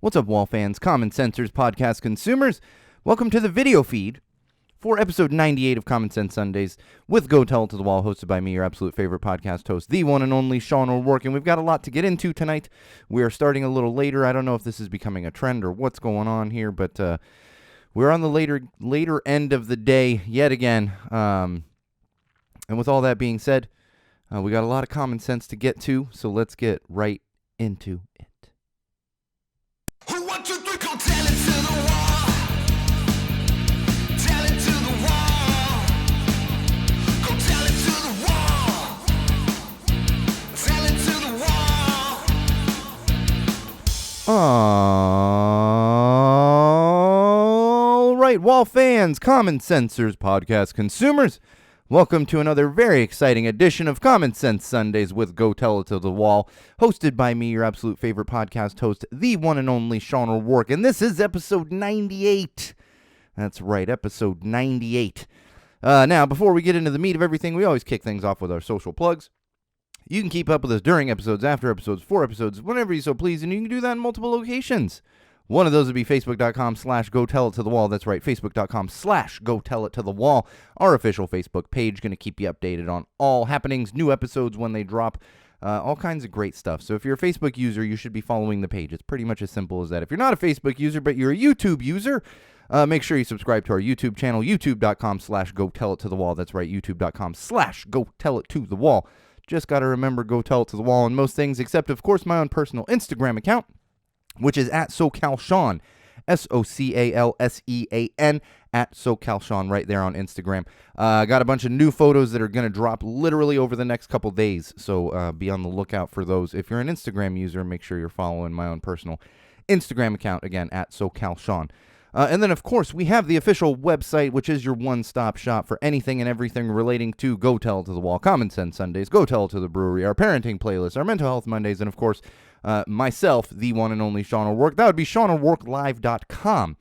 What's up, Wall fans, Common Sensors podcast consumers? Welcome to the video feed for episode 98 of Common Sense Sundays with Go Tell It to the Wall, hosted by me, your absolute favorite podcast host, the one and only Sean O'Rourke. And we've got a lot to get into tonight. We are starting a little later. I don't know if this is becoming a trend or what's going on here, but we're on the later end of the day yet again. And with all that being said, we got a lot of common sense to get to, so let's get right into it. All right, Wall fans, Common Sensors podcast consumers, welcome to another very exciting edition of Common Sense Sundays with Go Tell It to the Wall, hosted by me, your absolute favorite podcast host, the one and only Sean O'Rourke, and this is episode 98. That's right, episode 98. Now, before we get into the meat of everything, we always kick things off with our social plugs. You can keep up with us during episodes, after episodes, for episodes, whenever you so please, and you can do that in multiple locations. One of those would be facebook.com/GoTellItToTheWall. That's right, facebook.com/GoTellItToTheWall. Our official Facebook page, going to keep you updated on all happenings, new episodes when they drop, all kinds of great stuff. So if you're a Facebook user, you should be following the page. It's pretty much as simple as that. If you're not a Facebook user, but you're a YouTube user, make sure you subscribe to our YouTube channel, youtube.com/GoTellItToTheWall. That's right, youtube.com/GoTellItToTheWall. Just got to remember, Go Tell It to the Wall on most things, except, of course, my own personal Instagram account, which is at SoCalSean, SoCalSean, at SoCalSean, right there on Instagram. Got a bunch of new photos that are going to drop literally over the next couple days, so be on the lookout for those. If you're an Instagram user, make sure you're following my own personal Instagram account, again, at SoCalSean. And then, of course, we have the official website, which is your one-stop shop for anything and everything relating to Go Tell It to the Wall, Common Sense Sundays, Go Tell It to the Brewery, our parenting playlist, our mental health Mondays, and, of course, myself, the one and only Sean O'Rourke. That would be SeanO'RourkeLive.com.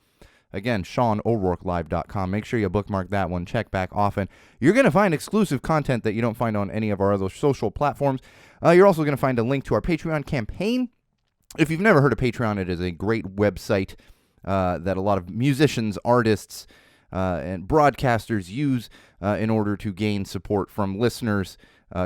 Again, SeanO'RourkeLive.com. Make sure you bookmark that one. Check back often. You're going to find exclusive content that you don't find on any of our other social platforms. You're also going to find a link to our Patreon campaign. If you've never heard of Patreon, it is a great website that a lot of musicians, artists, and broadcasters use in order to gain support from listeners,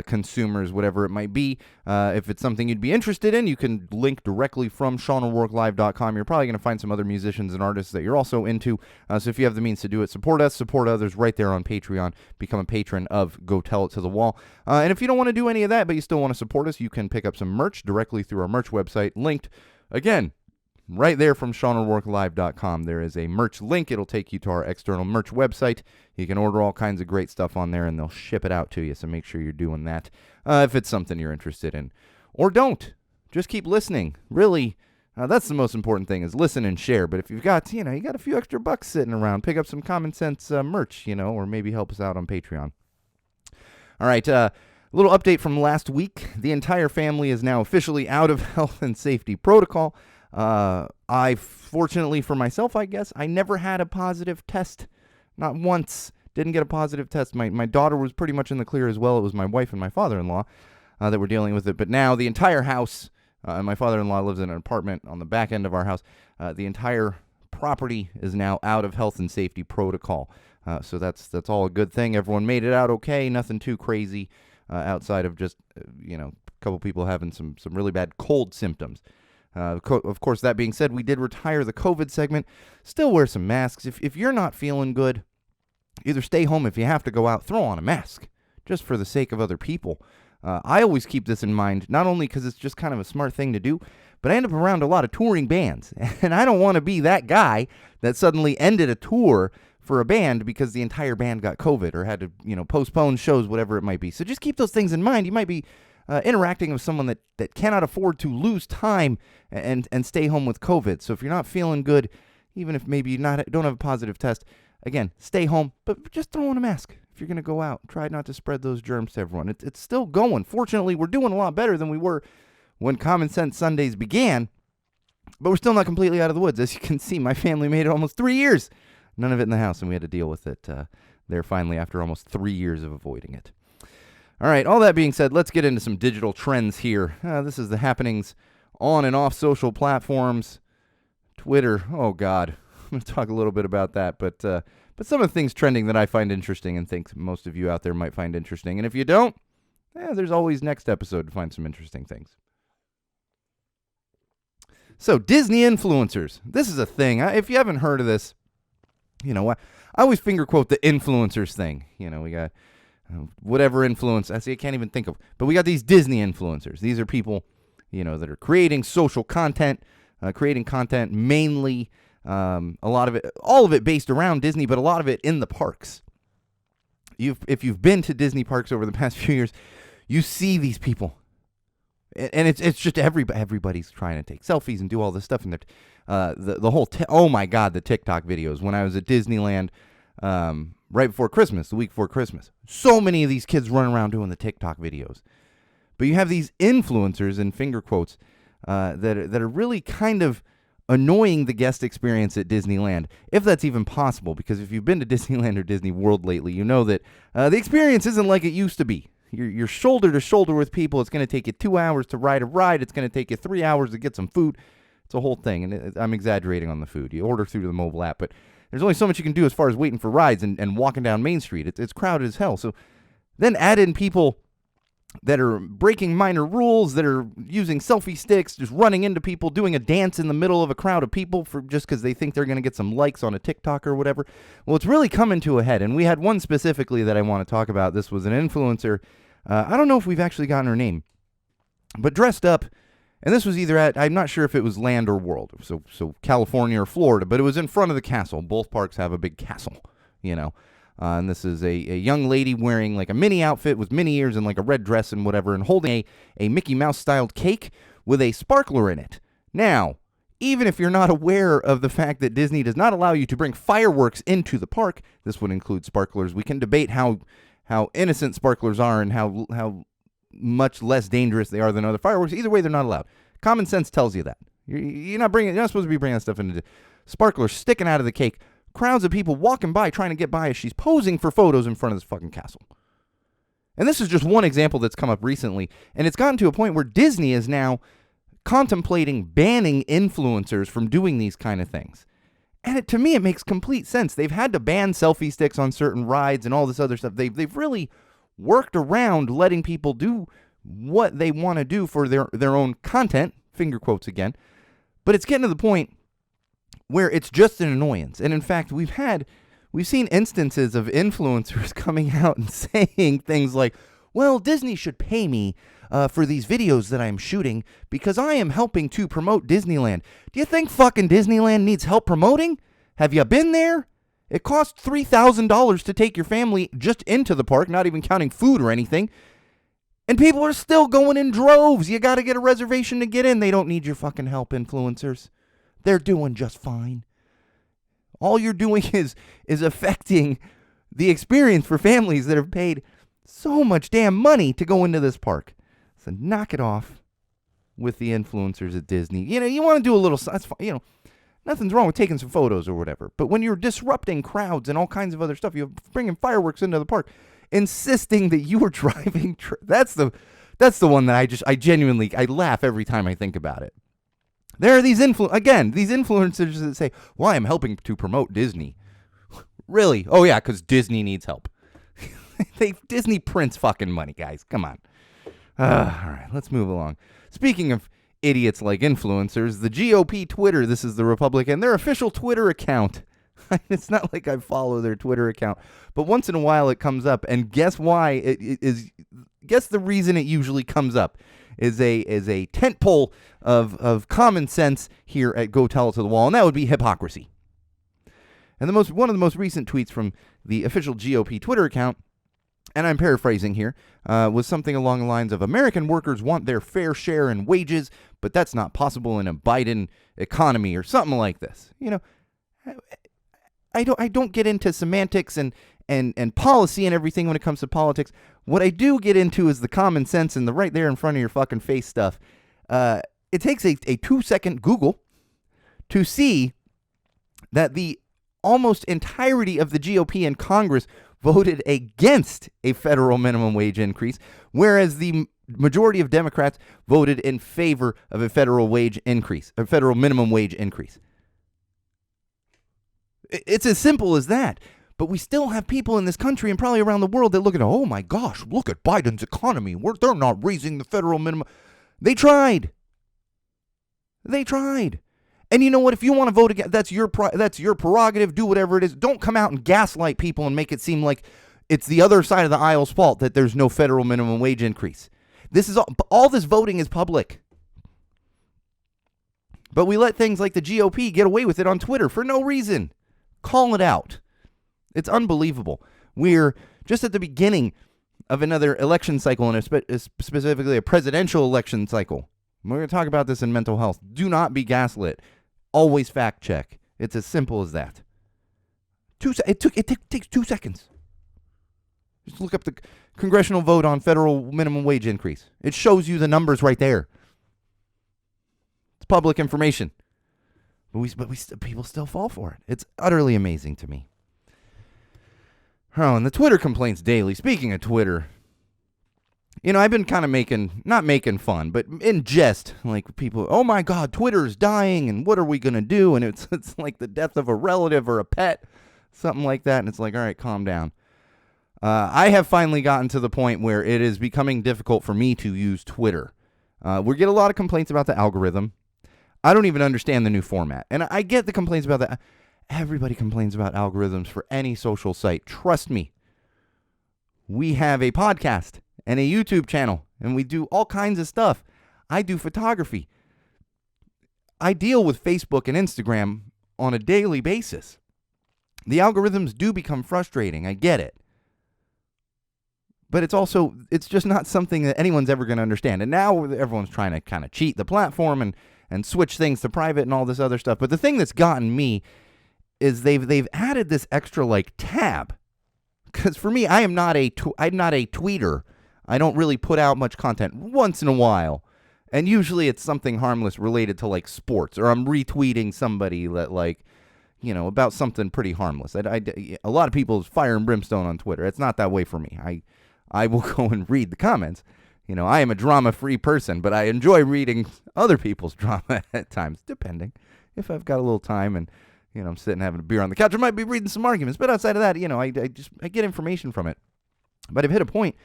consumers, whatever it might be. If it's something you'd be interested in, you can link directly from SeanO'RourkeLive.com. You're probably going to find some other musicians and artists that you're also into. So if you have the means to do it, support us, support others right there on Patreon. Become a patron of Go Tell It to the Wall. And if you don't want to do any of that, but you still want to support us, you can pick up some merch directly through our merch website, linked, again, right there from SeanO'RourkeLive.com. There is a merch link. It'll take you to our external merch website. You can order all kinds of great stuff on there, and they'll ship it out to you, so make sure you're doing that if it's something you're interested in. Or don't. Just keep listening. Really, that's the most important thing, is listen and share. But if you've got, you got a few extra bucks sitting around, pick up some Common Sense merch, or maybe help us out on Patreon. All right, a little update from last week. The entire family is now officially out of health and safety protocol. I, fortunately for myself, I guess, I never had a positive test. Not once. Didn't get a positive test. My daughter was pretty much in the clear as well. It was my wife and my father-in-law that were dealing with it. But now the entire house, and my father-in-law lives in an apartment on the back end of our house, the entire property is now out of health and safety protocol. So that's all a good thing. Everyone made it out okay. Nothing too crazy outside of just, a couple people having some really bad cold symptoms. Of course, that being said, we did retire the COVID segment. Still wear some masks. If you're not feeling good, either stay home. If you have to go out, throw on a mask, just for the sake of other people. I always keep this in mind, not only because it's just kind of a smart thing to do, but I end up around a lot of touring bands, and I don't want to be that guy that suddenly ended a tour for a band because the entire band got COVID or had to, postpone shows, whatever it might be. So just keep those things in mind. You might be interacting with someone that cannot afford to lose time and stay home with COVID. So if you're not feeling good, even if maybe you don't have a positive test, again, stay home, but just throw on a mask. If you're going to go out, try not to spread those germs to everyone. It's still going. Fortunately, we're doing a lot better than we were when Common Sense Sundays began, but we're still not completely out of the woods. As you can see, my family made it almost 3 years. None of it in the house, and we had to deal with it there finally after almost 3 years of avoiding it. All right, all that being said, let's get into some digital trends here. This is the happenings on and off social platforms. Twitter. Oh God, I'm going to talk a little bit about that, but some of the things trending that I find interesting and think most of you out there might find interesting, and if you don't, there's always next episode to find some interesting things. So Disney influencers. This is a thing. If you haven't heard of this, I always finger quote the influencers thing. We got whatever influence. I can't even think of. But we got these Disney influencers. These are people, that are creating social content, creating content mainly, a lot of it, all of it based around Disney, but a lot of it in the parks. If you've been to Disney parks over the past few years, you see these people. And it's just everybody's trying to take selfies and do all this stuff. And the whole, oh my God, the TikTok videos. When I was at Disneyland right before Christmas, the week before Christmas, so many of these kids running around doing the TikTok videos. But you have these influencers, in finger quotes, that are really kind of annoying the guest experience at Disneyland, if that's even possible. Because if you've been to Disneyland or Disney World lately, you know that the experience isn't like it used to be. You're shoulder to shoulder with people. It's going to take you 2 hours to ride a ride. It's going to take you 3 hours to get some food. It's a whole thing, and I'm exaggerating on the food. You order through the mobile app, but there's only so much you can do as far as waiting for rides and walking down Main Street. It's crowded as hell. So then add in people that are breaking minor rules, that are using selfie sticks, just running into people, doing a dance in the middle of a crowd of people just because they think they're going to get some likes on a TikTok or whatever. Well, it's really coming to a head, and we had one specifically that I want to talk about. This was an influencer. I don't know if we've actually gotten her name, but dressed up, and this was either I'm not sure if it was Land or World, so California or Florida, but it was in front of the castle. Both parks have a big castle, and this is a young lady wearing like a mini outfit with mini ears and like a red dress and whatever, and holding a Mickey Mouse styled cake with a sparkler in it. Now, even if you're not aware of the fact that Disney does not allow you to bring fireworks into the park, this would include sparklers. We can debate how innocent sparklers are and how much less dangerous they are than other fireworks. Either way, they're not allowed. Common sense tells you that. You're not supposed to be bringing that stuff into sparklers sticking out of the cake. Crowds of people walking by, trying to get by as she's posing for photos in front of this fucking castle. And this is just one example that's come up recently. And it's gotten to a point where Disney is now contemplating banning influencers from doing these kind of things. And to me, it makes complete sense. They've had to ban selfie sticks on certain rides and all this other stuff. They've really worked around letting people do what they want to do for their own content, finger quotes again. But it's getting to the point where it's just an annoyance. And in fact, we've seen instances of influencers coming out and saying things like, well, Disney should pay me for these videos that I'm shooting because I am helping to promote Disneyland. Do you think fucking Disneyland needs help promoting? Have you been there? It costs $3,000 to take your family just into the park, not even counting food or anything. And people are still going in droves. You got to get a reservation to get in. They don't need your fucking help, influencers. They're doing just fine. All you're doing is affecting the experience for families that have paid so much damn money to go into this park. So knock it off with the influencers at Disney. You want to do a little, that's fine, nothing's wrong with taking some photos or whatever. But when you're disrupting crowds and all kinds of other stuff, you're bringing fireworks into the park, insisting that you are driving, that's the one that I genuinely laugh every time I think about it. There are these influencers that say, well, I'm helping to promote Disney. Really? Oh yeah, because Disney needs help. Disney prints fucking money, guys. Come on. All right, let's move along. Speaking of idiots like influencers, the GOP Twitter, this is the Republican, their official Twitter account. It's not like I follow their Twitter account, but once in a while it comes up, and guess why? Guess the reason it usually comes up is a tent pole of common sense here at Go Tell It to the Wall, and that would be hypocrisy. And one of the most recent tweets from the official GOP Twitter account, and I'm paraphrasing here, was something along the lines of American workers want their fair share in wages, but that's not possible in a Biden economy or something like this. I don't get into semantics and policy and everything when it comes to politics. What I do get into is the common sense and the right there in front of your fucking face stuff. It takes a 2-second Google to see that the almost entirety of the GOP in Congress voted against a federal minimum wage increase, whereas the majority of Democrats voted in favor of a federal minimum wage increase. It's as simple as that. But we still have people in this country and probably around the world that look at, oh my gosh, look at Biden's economy. They're not raising the federal minimum. They tried. And you know what? If you want to vote again, that's your prerogative. Do whatever it is. Don't come out and gaslight people and make it seem like it's the other side of the aisle's fault that there's no federal minimum wage increase. This is all this voting is public. But we let things like the GOP get away with it on Twitter for no reason. Call it out. It's unbelievable. We're just at the beginning of another election cycle, and specifically a presidential election cycle. We're going to talk about this in mental health. Do not be gaslit. Always fact check. It's as simple as that. It takes 2 seconds. Just look up the congressional vote on federal minimum wage increase. It shows you the numbers right there. It's public information. But people still fall for it. It's utterly amazing to me. Oh, and the Twitter complaints daily. Speaking of Twitter, I've been kind of not making fun, but in jest, like people, oh my God, Twitter's dying, and what are we going to do? And it's like the death of a relative or a pet, something like that. And it's like, all right, calm down. I have finally gotten to the point where it is becoming difficult for me to use Twitter. We get a lot of complaints about the algorithm. I don't even understand the new format. And I get the complaints about that. Everybody complains about algorithms for any social site. Trust me. We have a podcast and a YouTube channel, and we do all kinds of stuff. I do photography. I deal with Facebook and Instagram on a daily basis. The algorithms do become frustrating. I get it. But it's just not something that anyone's ever going to understand. And now everyone's trying to kind of cheat the platform and switch things to private and all this other stuff. But the thing that's gotten me is they've added this extra tab. Because for me, I'm not a tweeter. I don't really put out much content once in a while. And usually it's something harmless related to sports, or I'm retweeting somebody that about something pretty harmless. A lot of people's fire and brimstone on Twitter. It's not that way for me. I will go and read the comments. I am a drama-free person, but I enjoy reading other people's drama at times, depending. If I've got a little time and I'm sitting having a beer on the couch, I might be reading some arguments. But outside of that, I get information from it. But I've hit a point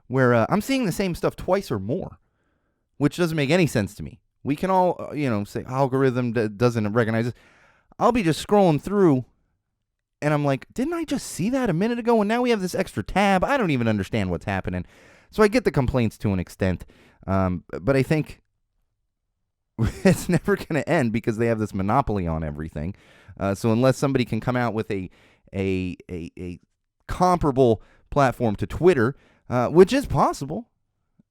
where I'm seeing the same stuff twice or more, which doesn't make any sense to me. We can all, say algorithm doesn't recognize it. I'll be just scrolling through, and I'm like, didn't I just see that a minute ago? And now we have this extra tab. I don't even understand what's happening. So I get the complaints to an extent, but I think it's never going to end because they have this monopoly on everything. So unless somebody can come out with a comparable platform to Twitter, which is possible.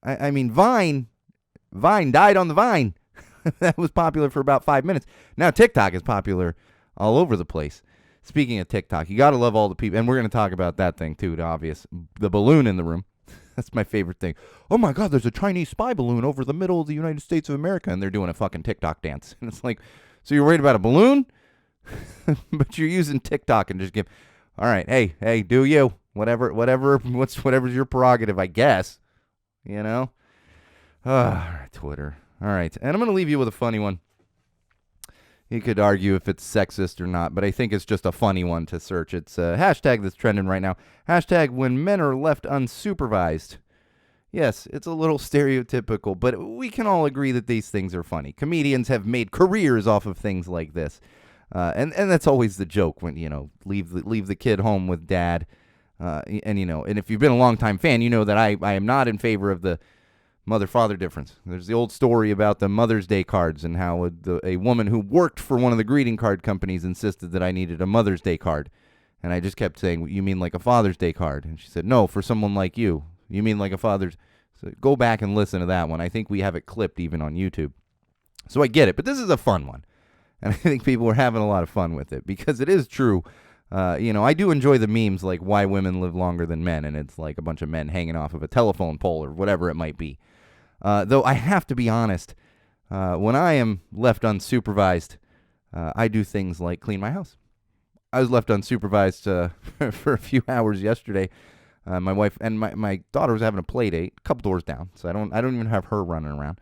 I mean, Vine died on the vine. That was popular for about 5 minutes. Now TikTok is popular all over the place. Speaking of TikTok, you got to love all the people. And we're going to talk about that thing too, the balloon in the room. That's my favorite thing. Oh my God, there's a Chinese spy balloon over the middle of the United States of America, and they're doing a fucking TikTok dance. And it's like, so you're worried about a balloon? But you're using TikTok and just all right, hey, do you. Whatever's your prerogative, I guess. All right, Twitter. All right, and I'm going to leave you with a funny one. You could argue if it's sexist or not, but I think it's just a funny one to search. It's a hashtag that's trending right now. Hashtag when men are left unsupervised. Yes, it's a little stereotypical, but we can all agree that these things are funny. Comedians have made careers off of things like this. And that's always the joke when, leave the kid home with dad. And if you've been a longtime fan, you know that I am not in favor of the mother-father difference. There's the old story about the Mother's Day cards and how a woman who worked for one of the greeting card companies insisted that I needed a Mother's Day card. And I just kept saying, you mean like a Father's Day card? And she said, no, for someone like you. You mean like a father's? So go back and listen to that one. I think we have it clipped even on YouTube. So I get it, but this is a fun one. And I think people are having a lot of fun with it because it is true. I do enjoy the memes like why women live longer than men, and it's like a bunch of men hanging off of a telephone pole or whatever it might be. Though I have to be honest, when I am left unsupervised, I do things like clean my house. I was left unsupervised for a few hours yesterday. My wife and my daughter was having a play date a couple doors down, so I don't even have her running around.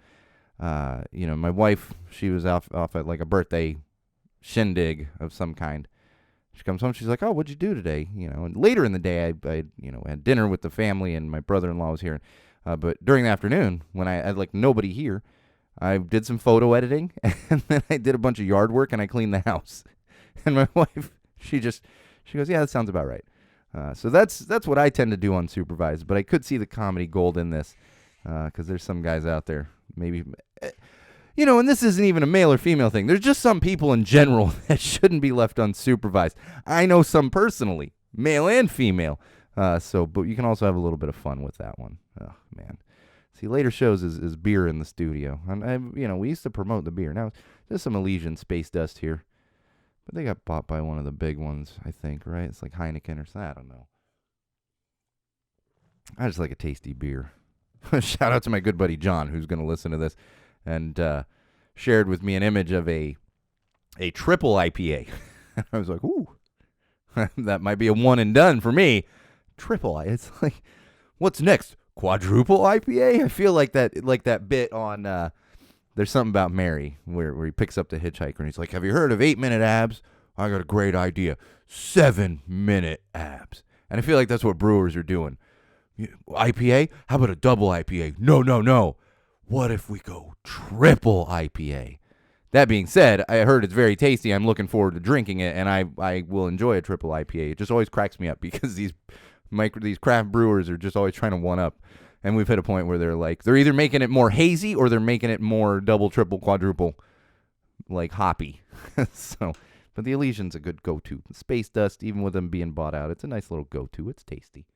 My wife, she was off at like a birthday shindig of some kind. She comes home. She's like, "Oh, what'd you do today?" And later in the day, I had dinner with the family, and my brother-in-law was here. But during the afternoon, when I had like nobody here, I did some photo editing, and then I did a bunch of yard work, and I cleaned the house. And my wife, she goes, "Yeah, that sounds about right." So that's what I tend to do unsupervised. But I could see the comedy gold in this, because there's some guys out there, maybe. And this isn't even a male or female thing. There's just some people in general that shouldn't be left unsupervised. I know some personally, male and female. But you can also have a little bit of fun with that one. Oh, man. See, later shows is beer in the studio. And we used to promote the beer. Now, there's some Elysian Space Dust here. But they got bought by one of the big ones, I think, right? It's like Heineken or something. I don't know. I just like a tasty beer. Shout out to my good buddy John, who's going to listen to this. And shared with me an image of a triple IPA. I was like, ooh, that might be a one and done for me. Triple. It's like, what's next? Quadruple IPA? I feel like that bit on There's Something About Mary where he picks up the hitchhiker and he's like, "Have you heard of 8-minute abs? I got a great idea. 7-minute abs." And I feel like that's what brewers are doing. IPA? How about a double IPA? No. What if we go triple IPA? That being said, I heard it's very tasty. I'm looking forward to drinking it, and I will enjoy a triple IPA. It just always cracks me up because these craft brewers are just always trying to one up. And we've hit a point where they're either making it more hazy or they're making it more double, triple, quadruple, like hoppy. But the Elysian's a good go-to. Space Dust, even with them being bought out, it's a nice little go-to. It's tasty.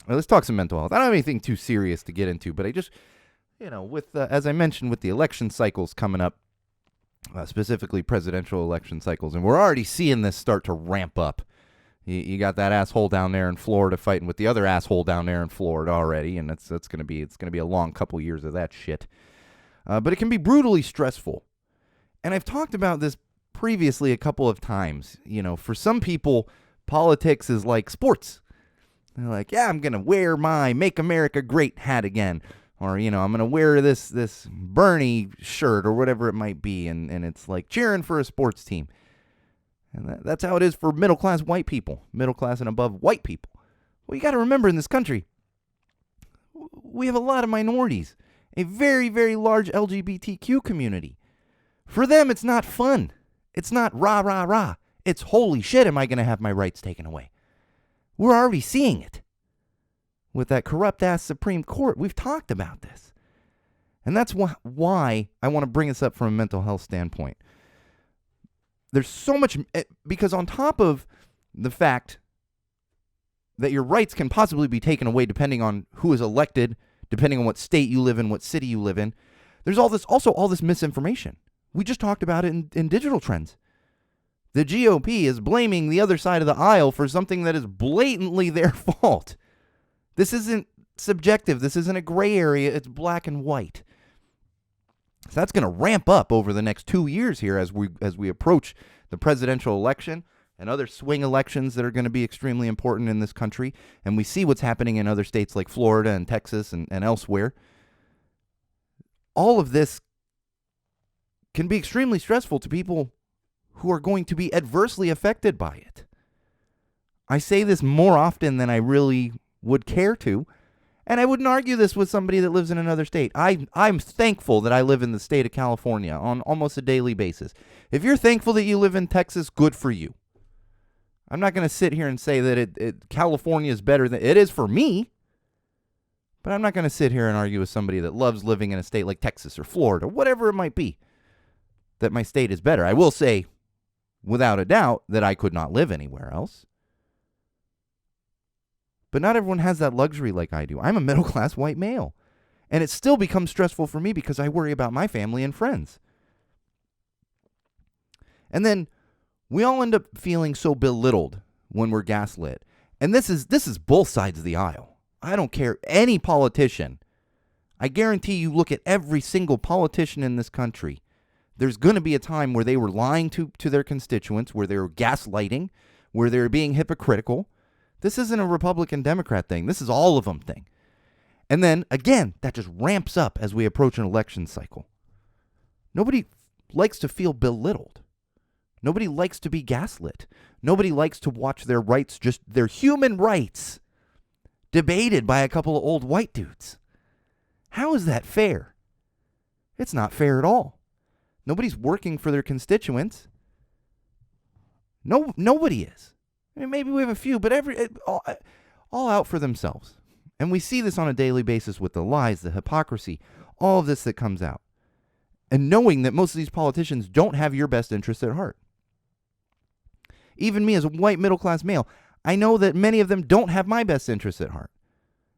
Well, let's talk some mental health. I don't have anything too serious to get into, but I just, with as I mentioned, with the election cycles coming up, specifically presidential election cycles, and we're already seeing this start to ramp up. You got that asshole down there in Florida fighting with the other asshole down there in Florida already, and it's gonna be a long couple years of that shit. But it can be brutally stressful, and I've talked about this previously a couple of times. For some people, politics is like sports. They're like, yeah, I'm going to wear my Make America Great hat again. Or, I'm going to wear this Bernie shirt or whatever it might be. And it's like cheering for a sports team. And that's how it is for middle-class white people. Middle-class and above white people. Well, you got to remember in this country, we have a lot of minorities. A very, very large LGBTQ community. For them, it's not fun. It's not rah, rah, rah. It's holy shit, am I going to have my rights taken away? We're already seeing it. With that corrupt-ass Supreme Court, we've talked about this. And that's why I want to bring this up from a mental health standpoint. There's so much, because on top of the fact that your rights can possibly be taken away depending on who is elected, depending on what state you live in, what city you live in, there's all this misinformation. We just talked about it in digital trends. The GOP is blaming the other side of the aisle for something that is blatantly their fault. This isn't subjective. This isn't a gray area. It's black and white. So that's going to ramp up over the next 2 years here as we approach the presidential election and other swing elections that are going to be extremely important in this country. And we see what's happening in other states like Florida and Texas and elsewhere. All of this can be extremely stressful to people who are going to be adversely affected by it. I say this more often than I really would care to, and I wouldn't argue this with somebody that lives in another state. I'm thankful that I live in the state of California on almost a daily basis. If you're thankful that you live in Texas, good for you. I'm not going to sit here and say that California is better than it is for me, but I'm not going to sit here and argue with somebody that loves living in a state like Texas or Florida, whatever it might be, that my state is better. I will say, without a doubt, that I could not live anywhere else. But not everyone has that luxury like I do. I'm a middle-class white male. And it still becomes stressful for me because I worry about my family and friends. And then we all end up feeling so belittled when we're gaslit. And this is both sides of the aisle. I don't care. Any politician. I guarantee you look at every single politician in this country. There's going to be a time where they were lying to their constituents, where they were gaslighting, where they were being hypocritical. This isn't a Republican-Democrat thing. This is all of them thing. And then, again, that just ramps up as we approach an election cycle. Nobody likes to feel belittled. Nobody likes to be gaslit. Nobody likes to watch their rights, just their human rights, debated by a couple of old white dudes. How is that fair? It's not fair at all. Nobody's working for their constituents. Nobody is. I mean, maybe we have a few, but all out for themselves. And we see this on a daily basis with the lies, the hypocrisy, all of this that comes out. And knowing that most of these politicians don't have your best interests at heart. Even me as a white middle-class male, I know that many of them don't have my best interests at heart.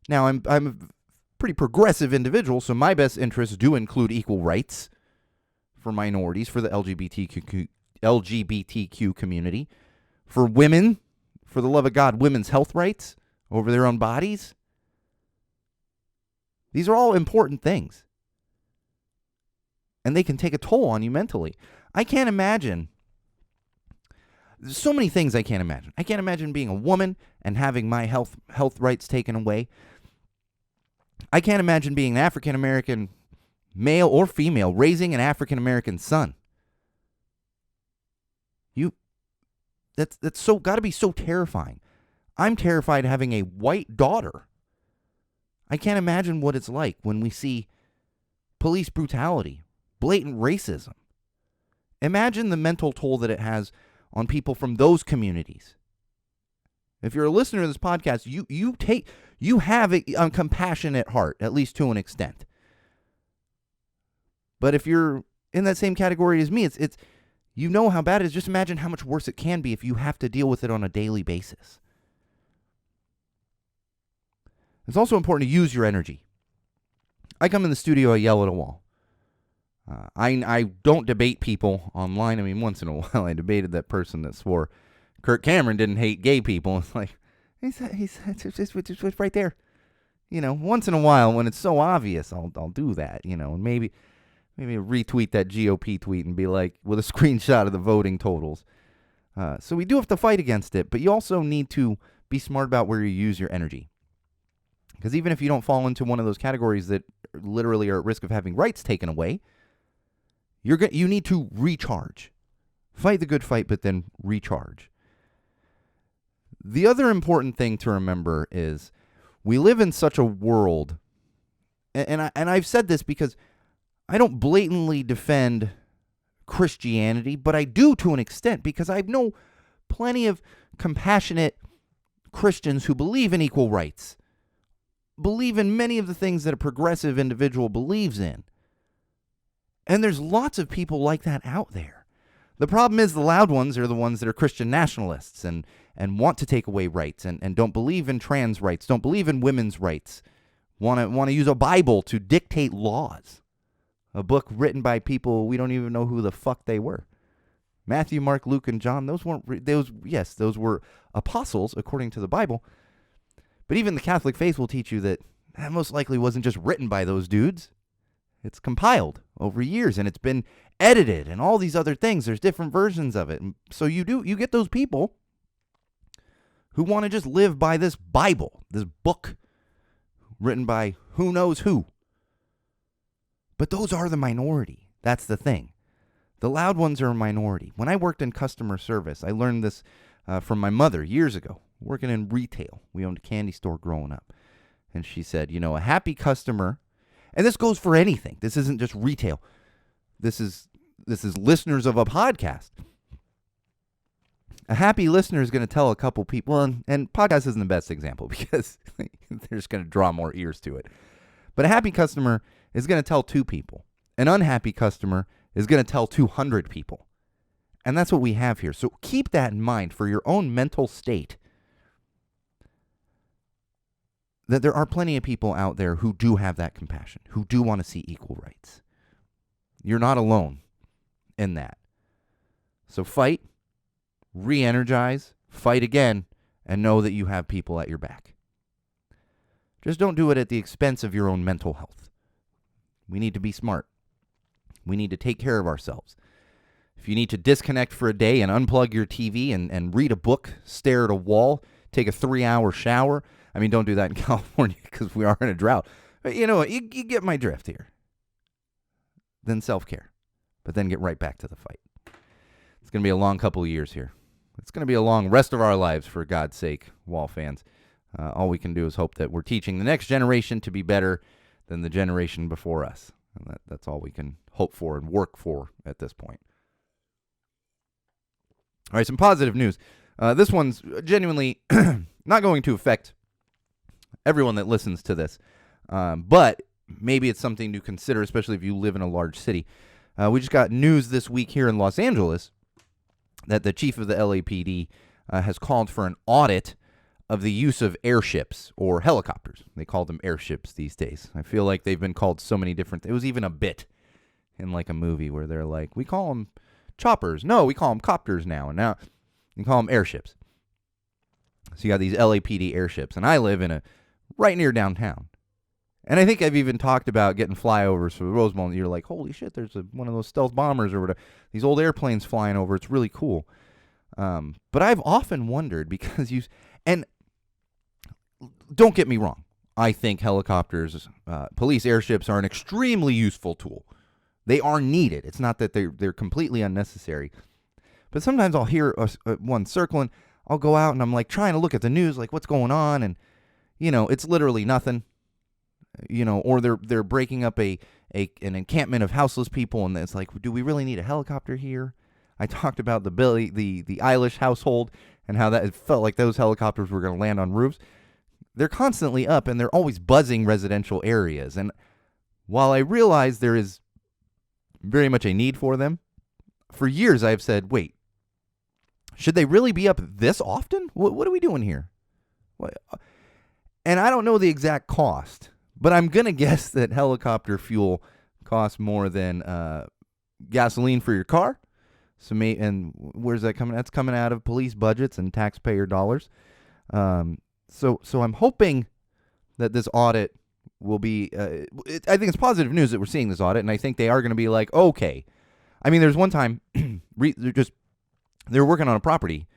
Now, I'm a pretty progressive individual, so my best interests do include equal rights for minorities, for the LGBTQ community, for women, for the love of God, women's health rights over their own bodies. These are all important things. And they can take a toll on you mentally. I can't imagine. There's so many things I can't imagine. I can't imagine being a woman and having my health rights taken away. I can't imagine being an African-American male or female raising an African-American son. That's so got to be so terrifying. I'm terrified having a white daughter. I can't imagine what it's like when we see police brutality, blatant racism. Imagine the mental toll that it has on people from those communities. If you're a listener to this podcast, you have a compassionate heart, at least to an extent. But if you're in that same category as me, it's you know how bad it is. Just imagine how much worse it can be if you have to deal with it on a daily basis. It's also important to use your energy. I come in the studio, I yell at a wall. I don't debate people online. I mean, once in a while I debated that person that swore Kirk Cameron didn't hate gay people. It's like, it's right there. You know, once in a while when it's so obvious, I'll do that, you know, and maybe retweet that GOP tweet and be like, with a screenshot of the voting totals. So we do have to fight against it, but you also need to be smart about where you use your energy. Because even if you don't fall into one of those categories that literally are at risk of having rights taken away, you need to recharge. Fight the good fight, but then recharge. The other important thing to remember is we live in such a world, and I've said this because I don't blatantly defend Christianity, but I do to an extent because I know plenty of compassionate Christians who believe in equal rights, believe in many of the things that a progressive individual believes in. And there's lots of people like that out there. The problem is the loud ones are the ones that are Christian nationalists and want to take away rights and don't believe in trans rights, don't believe in women's rights, want to use a Bible to dictate laws. A book written by people we don't even know who the fuck they were. Matthew, Mark, Luke, and John, those were apostles according to the Bible. But even the Catholic faith will teach you that most likely wasn't just written by those dudes. It's compiled over years, and it's been edited, and all these other things. There's different versions of it. And so you get those people who want to just live by this Bible, this book written by who knows who. But those are the minority. That's the thing. The loud ones are a minority. When I worked in customer service, I learned this from my mother years ago, working in retail. We owned a candy store growing up. And she said, a happy customer, and this goes for anything. This isn't just retail. This is listeners of a podcast. A happy listener is going to tell a couple people, and podcast isn't the best example because they're just going to draw more ears to it. But a happy customer is going to tell 2 people. An unhappy customer is going to tell 200 people. And that's what we have here. So keep that in mind for your own mental state. That there are plenty of people out there who do have that compassion, who do want to see equal rights. You're not alone in that. So fight, re-energize, fight again, and know that you have people at your back. Just don't do it at the expense of your own mental health. We need to be smart. We need to take care of ourselves. If you need to disconnect for a day and unplug your TV and read a book, stare at a wall, take a 3-hour shower. I mean, don't do that in California because we are in a drought. But you know what? You get my drift here. Then self-care. But then get right back to the fight. It's going to be a long couple of years here. It's going to be a long rest of our lives, for God's sake, Wall fans. All we can do is hope that we're teaching the next generation to be better than the generation before us. And that's all we can hope for and work for at this point. All right, some positive news. This one's genuinely not going to affect everyone that listens to this, but maybe it's something to consider, especially if you live in a large city. We just got news this week here in Los Angeles that the chief of the LAPD has called for an audit of the use of airships or helicopters. They call them airships these days. I feel like they've been called so many different. It was even a bit in like a movie where they're like, we call them choppers. No, we call them copters now. And now you call them airships. So you got these LAPD airships. And I live in right near downtown. And I think I've even talked about getting flyovers for the Rose Bowl. And you're like, holy shit, there's one of those stealth bombers or whatever. These old airplanes flying over. It's really cool. But I've often wondered because and don't get me wrong. I think helicopters, police airships are an extremely useful tool. They are needed. It's not that they're completely unnecessary. But sometimes I'll hear one circling. I'll go out and I'm like trying to look at the news, like what's going on. And, it's literally nothing. Or they're breaking up an encampment of houseless people. And it's like, do we really need a helicopter here? I talked about the Eilish household and how it felt like those helicopters were going to land on roofs. They're constantly up and they're always buzzing residential areas. And while I realize there is very much a need for them, for years I've said, wait, should they really be up this often? What are we doing here? And I don't know the exact cost, but I'm going to guess that helicopter fuel costs more than gasoline for your car. And where's that coming? That's coming out of police budgets and taxpayer dollars. So I'm hoping that this audit will be, I think it's positive news that we're seeing this audit, and I think they are going to be like, okay. I mean, there's one time, they're working on a property,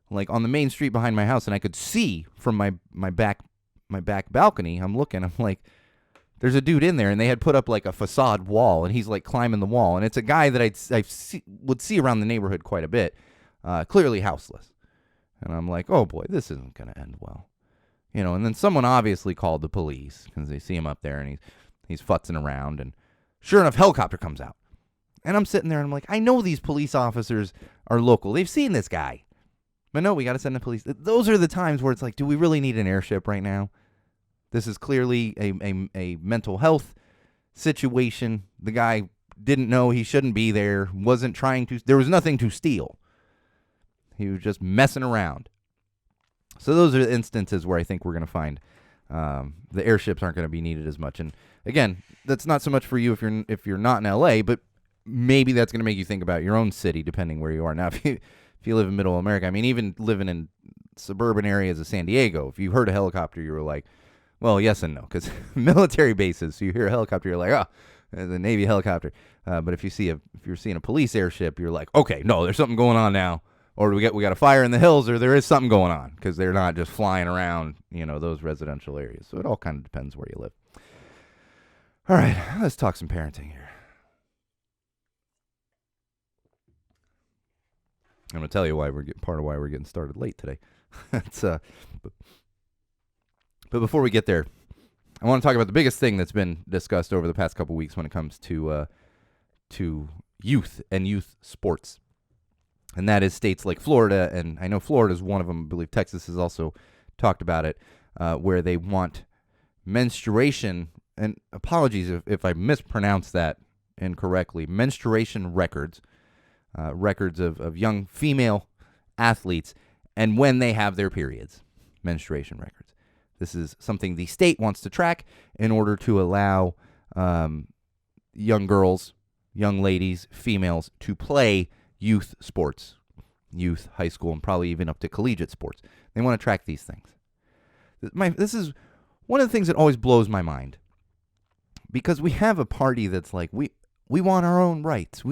like on the main street behind my house, and I could see from my back balcony, I'm like, there's a dude in there, and they had put up like a facade wall, and he's like climbing the wall, and it's a guy that I would see around the neighborhood quite a bit, clearly houseless. And I'm like, oh boy, this isn't going to end well. And then someone obviously called the police because they see him up there and he's futzing around. And sure enough, helicopter comes out. And I'm sitting there and I'm like, I know these police officers are local. They've seen this guy. But no, we got to send the police. Those are the times where it's like, do we really need an airship right now? This is clearly a mental health situation. The guy didn't know he shouldn't be there, wasn't trying to. There was nothing to steal. He was just messing around. So those are the instances where I think we're going to find the airships aren't going to be needed as much. And again, that's not so much for you if you're not in LA, but maybe that's going to make you think about your own city, depending where you are. Now, if you live in Middle America, I mean, even living in suburban areas of San Diego, if you heard a helicopter, you were like, well, yes and no, because military bases. So you hear a helicopter, you're like, oh, the Navy helicopter. But if you're seeing a police airship, you're like, okay, no, there's something going on now. Or we got a fire in the hills, or there is something going on because they're not just flying around, those residential areas. So it all kind of depends where you live. All right, let's talk some parenting here. I'm gonna tell you why part of why we're getting started late today. But before we get there, I want to talk about the biggest thing that's been discussed over the past couple weeks when it comes to youth and youth sports. And that is states like Florida, and I know Florida is one of them. I believe Texas has also talked about it, where they want menstruation, and apologies if I mispronounce that incorrectly, menstruation records, records of young female athletes, and when they have their periods, menstruation records. This is something the state wants to track in order to allow young girls, young ladies, females to play youth sports, youth, high school, and probably even up to collegiate sports. They want to track these things. This is one of the things that always blows my mind, because we have a party that's like, we want our own rights.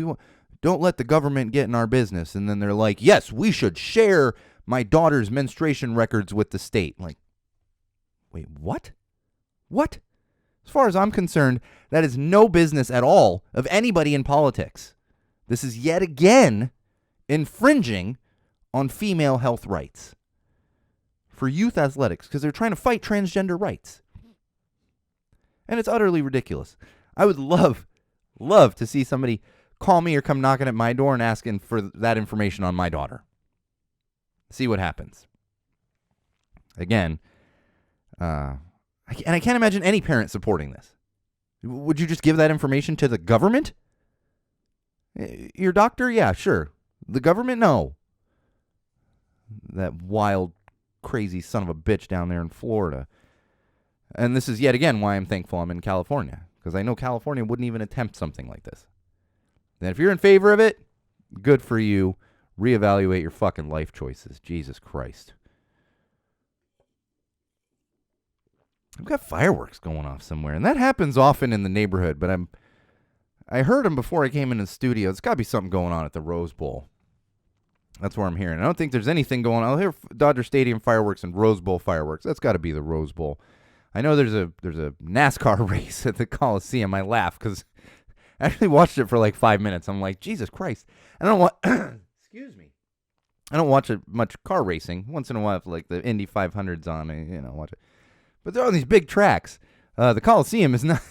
Don't let the government get in our business. And then they're like, yes, we should share my daughter's menstruation records with the state. Like, wait, what? What? As far as I'm concerned, that is no business at all of anybody in politics. This is yet again infringing on female health rights for youth athletics because they're trying to fight transgender rights. And it's utterly ridiculous. I would love to see somebody call me or come knocking at my door and asking for that information on my daughter. See what happens. Again, I can't imagine any parent supporting this. Would you just give that information to the government? Your doctor? Yeah, sure. The government? No. That wild, crazy son of a bitch down there in Florida. And this is yet again why I'm thankful I'm in California, because I know California wouldn't even attempt something like this. And if you're in favor of it, good for you. Reevaluate your fucking life choices. Jesus Christ. I've got fireworks going off somewhere, and that happens often in the neighborhood, but I heard them before I came in the studio. It's got to be something going on at the Rose Bowl. That's where I'm hearing. I don't think there's anything going on. I'll hear Dodger Stadium fireworks and Rose Bowl fireworks. That's got to be the Rose Bowl. I know there's a NASCAR race at the Coliseum. I laugh because I actually watched it for like 5 minutes. I'm like, Jesus Christ. I don't want excuse me. I don't watch much car racing. Once in a while, if like the Indy 500's on, I watch it. But they're on these big tracks. The Coliseum is not.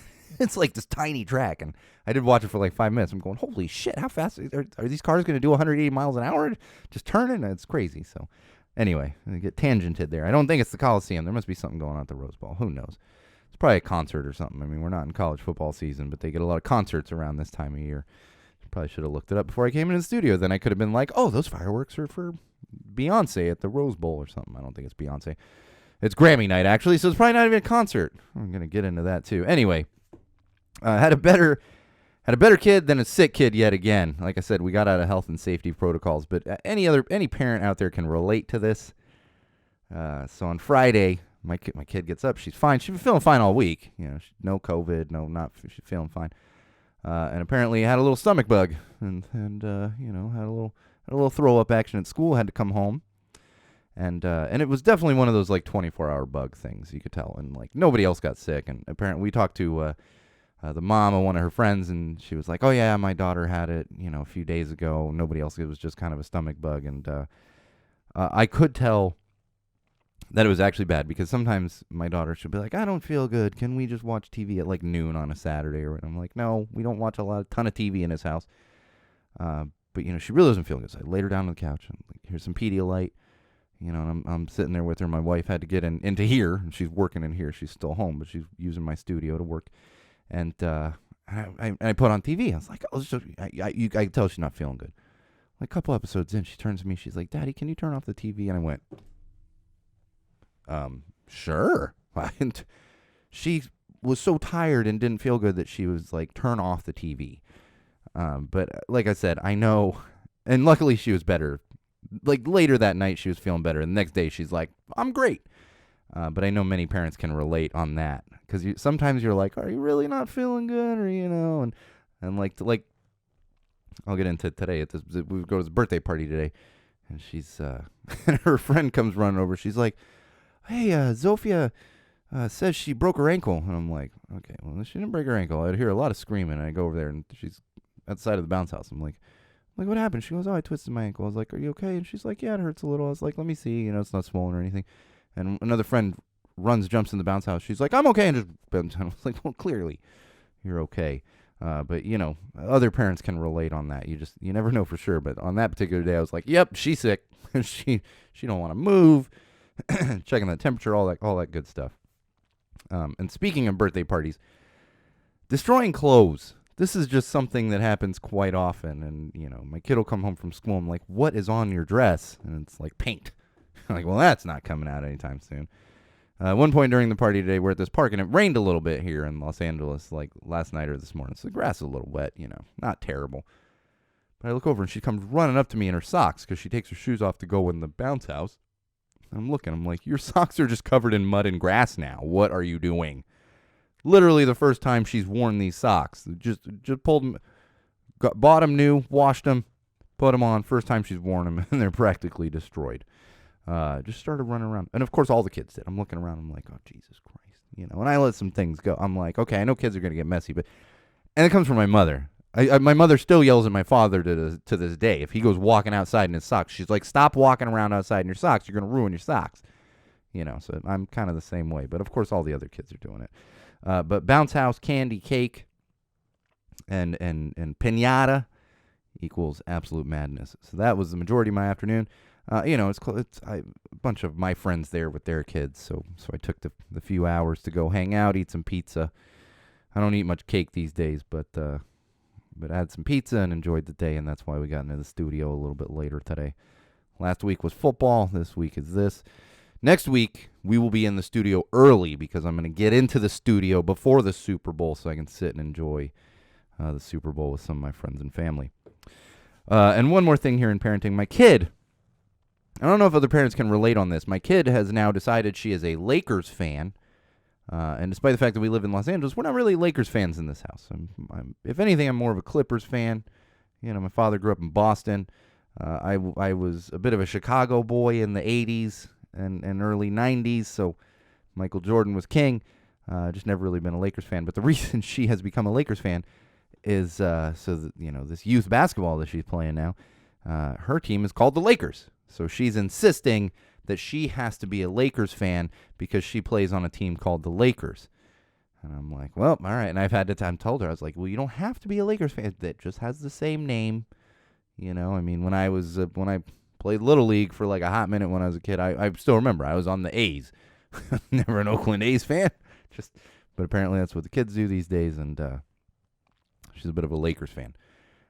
It's like this tiny track, and I did watch it for like 5 minutes. I'm going, holy shit, how fast are these cars going to do 180 miles an hour? Just turning? It's crazy. So anyway, I get tangented there. I don't think it's the Coliseum. There must be something going on at the Rose Bowl. Who knows? It's probably a concert or something. I mean, we're not in college football season, but they get a lot of concerts around this time of year. Probably should have looked it up before I came into the studio. Then I could have been like, oh, those fireworks are for Beyonce at the Rose Bowl or something. I don't think it's Beyonce. It's Grammy night, actually, so it's probably not even a concert. I'm going to get into that, too. Anyway, had a better kid than a sick kid yet again. Like I said, we got out of health and safety protocols, but any parent out there can relate to this. So on Friday, my kid gets up. She's fine. She's been feeling fine all week. No COVID, she's feeling fine. And apparently had a little stomach bug and had a little throw up action at school. Had to come home. And it was definitely one of those like 24-hour bug things, you could tell. And like nobody else got sick. And apparently we talked to the mom of one of her friends, and she was like, oh yeah, my daughter had it, a few days ago. Nobody else. It was just kind of a stomach bug. And I could tell that it was actually bad, because sometimes my daughter should be like, I don't feel good. Can we just watch TV at like noon on a Saturday? Or I'm like, no, we don't watch a ton of TV in this house. But she really doesn't feel good. So I laid her down on the couch and like, here's some Pedialyte. And I'm sitting there with her. My wife had to get into here, and she's working in here. She's still home, but she's using my studio to work. And I put on TV. I was like, I can tell she's not feeling good. Like a couple episodes in, she turns to me. She's like, Daddy, can you turn off the TV? And I went, sure. And she was so tired and didn't feel good that she was like, turn off the TV. But like I said, I know, and luckily she was better. Like later that night, she was feeling better. And the next day, she's like, I'm great. But I know many parents can relate on that, because sometimes you're like, are you really not feeling good? Or, and like I'll get into it today. We go to this birthday party today, and she's, and her friend comes running over. She's like, hey, Zofia says she broke her ankle. And I'm like, okay, well, she didn't break her ankle. I'd hear a lot of screaming, and I go over there, and she's at the side of the bounce house. I'm like, what happened? She goes, oh, I twisted my ankle. I was like, are you okay? And she's like, yeah, it hurts a little. I was like, let me see. It's not swollen or anything. And another friend jumps in the bounce house. She's like, I'm okay. And just bends down. I was like, well, clearly you're okay. But, other parents can relate on that. You never know for sure. But on that particular day, I was like, yep, she's sick. she don't want to move. Checking the temperature, all that good stuff. And speaking of birthday parties, destroying clothes. This is just something that happens quite often. And, my kid will come home from school. I'm like, what is on your dress? And it's like paint. I'm like, well, that's not coming out anytime soon. At one point during the party today, we're at this park, and it rained a little bit here in Los Angeles, like last night or this morning. So the grass is a little wet, not terrible. But I look over, and she comes running up to me in her socks, because she takes her shoes off to go in the bounce house. And I'm looking. I'm like, your socks are just covered in mud and grass now. What are you doing? Literally the first time she's worn these socks. Just pulled them, bought them new, washed them, put them on. First time she's worn them, and they're practically destroyed. Just started running around. And, of course, all the kids did. I'm looking around. I'm like, oh, Jesus Christ. And I let some things go. I'm like, okay, I know kids are going to get messy. And it comes from my mother. My mother still yells at my father to this day. If he goes walking outside in his socks, she's like, stop walking around outside in your socks. You're going to ruin your socks. So I'm kind of the same way. But, of course, all the other kids are doing it. But bounce house, candy, cake, and piñata equals absolute madness. So that was the majority of my afternoon. It's a bunch of my friends there with their kids. So I took the few hours to go hang out, eat some pizza. I don't eat much cake these days, but I had some pizza and enjoyed the day, and that's why we got into the studio a little bit later today. Last week was football. This week is this. Next week, we will be in the studio early because I'm going to get into the studio before the Super Bowl so I can sit and enjoy the Super Bowl with some of my friends and family. And one more thing here in parenting. My kid, I don't know if other parents can relate on this. My kid has now decided she is a Lakers fan. And despite the fact that we live in Los Angeles, we're not really Lakers fans in this house. If anything, I'm more of a Clippers fan. My father grew up in Boston. I was a bit of a Chicago boy in the 80s and early 90s, so Michael Jordan was king. Just never really been a Lakers fan. But the reason she has become a Lakers fan is this youth basketball that she's playing now, her team is called the Lakers. So she's insisting that she has to be a Lakers fan because she plays on a team called the Lakers. And I'm like, well, all right. And I've had to told her, I was like, well, you don't have to be a Lakers fan. That just has the same name. When I played Little League for like a hot minute when I was a kid, I still remember I was on the A's. Never an Oakland A's fan. But apparently that's what the kids do these days. And she's a bit of a Lakers fan.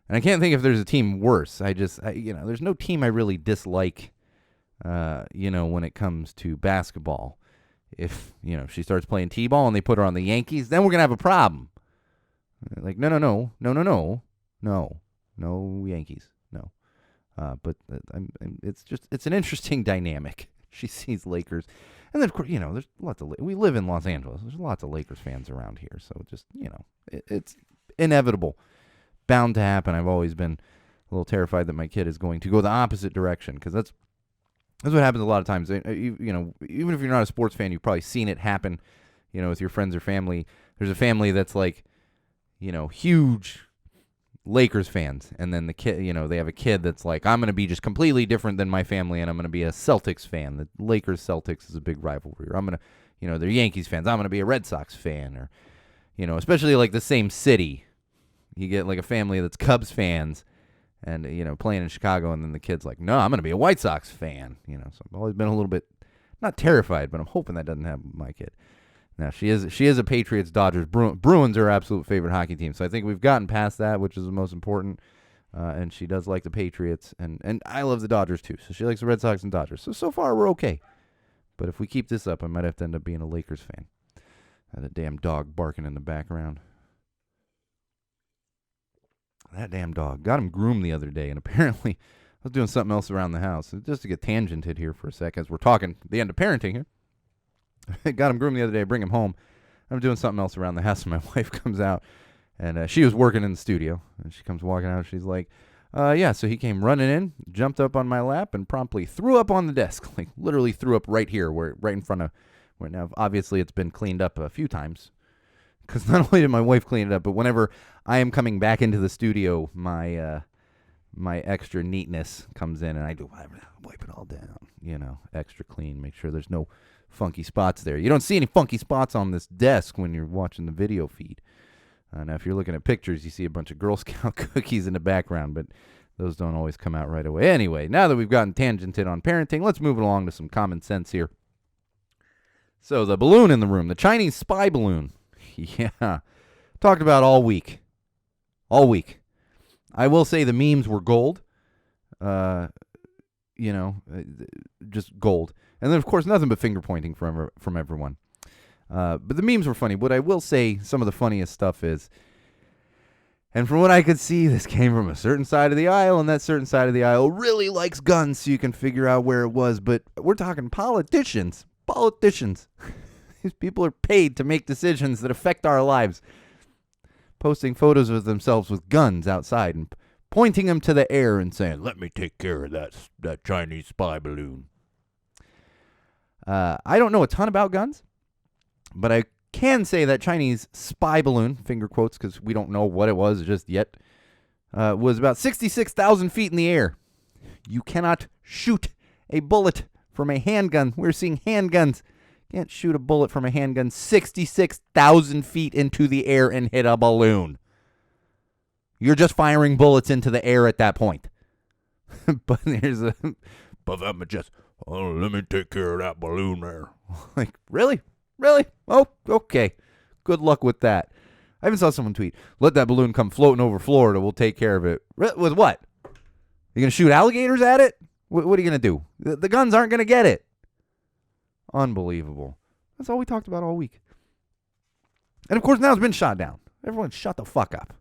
And I can't think if there's a team worse. There's no team I really dislike. When it comes to basketball, if she starts playing t-ball and they put her on the Yankees, then we're gonna have a problem. Like no Yankees, no. But it's an interesting dynamic. She sees Lakers, and then of course there's lots of we live in Los Angeles. There's lots of Lakers fans around here, so just it's inevitable, bound to happen. I've always been a little terrified that my kid is going to go the opposite direction because that's what happens a lot of times. Even if you're not a sports fan, you've probably seen it happen, with your friends or family. There's a family that's like, huge Lakers fans. And then the kid, they have a kid that's like, I'm going to be just completely different than my family, and I'm going to be a Celtics fan. The Lakers-Celtics is a big rivalry. Or I'm going to, they're Yankees fans. I'm going to be a Red Sox fan. Or, especially like the same city. You get like a family that's Cubs fans. And, playing in Chicago, and then the kid's like, no, I'm going to be a White Sox fan. So I've always been a little bit, not terrified, but I'm hoping that doesn't happen with my kid. Now, she is a Patriots, Dodgers, Bruins are her absolute favorite hockey team. So I think we've gotten past that, which is the most important. And she does like the Patriots. And I love the Dodgers, too. So she likes the Red Sox and Dodgers. So far, we're okay. But if we keep this up, I might have to end up being a Lakers fan. Had a damn dog barking in the background. That damn dog. Got him groomed the other day, and apparently I was doing something else around the house. Just to get tangented here for a sec, as we're talking the end of parenting here. Got him groomed the other day, bring him home. I'm doing something else around the house, and my wife comes out, and she was working in the studio, and she comes walking out, and she's like, so he came running in, jumped up on my lap, and promptly threw up on the desk. Like, literally threw up right here, right in front of where now, obviously, it's been cleaned up a few times. Because not only did my wife clean it up, but whenever I am coming back into the studio, my extra neatness comes in, and I do wipe it all down, extra clean, make sure there's no funky spots there. You don't see any funky spots on this desk when you're watching the video feed. Now, if you're looking at pictures, you see a bunch of Girl Scout cookies in the background, but those don't always come out right away. Anyway, now that we've gotten tangented on parenting, let's move it along to some common sense here. So the balloon in the room, the Chinese spy balloon. Yeah, talked about all week. I will say the memes were gold. Just gold. And then, of course, nothing but finger pointing from everyone. But the memes were funny. What I will say, some of the funniest stuff is, and from what I could see, this came from a certain side of the aisle, and that certain side of the aisle really likes guns, so you can figure out where it was. But we're talking politicians. These people are paid to make decisions that affect our lives. Posting photos of themselves with guns outside and pointing them to the air and saying, let me take care of that Chinese spy balloon. I don't know a ton about guns, but I can say that Chinese spy balloon, finger quotes, because we don't know what it was just yet, was about 66,000 feet in the air. You cannot shoot a bullet from a handgun. We're seeing handguns. Can't shoot a bullet from a handgun 66,000 feet into the air and hit a balloon. You're just firing bullets into the air at that point. But that just, let me take care of that balloon there. Like, really? Really? Oh, okay. Good luck with that. I even saw someone tweet, let that balloon come floating over Florida. We'll take care of it. With what? You going to shoot alligators at it? What are you going to do? The guns aren't going to get it. Unbelievable. That's all we talked about all week. And, of course, now it's been shot down. Everyone shut the fuck up.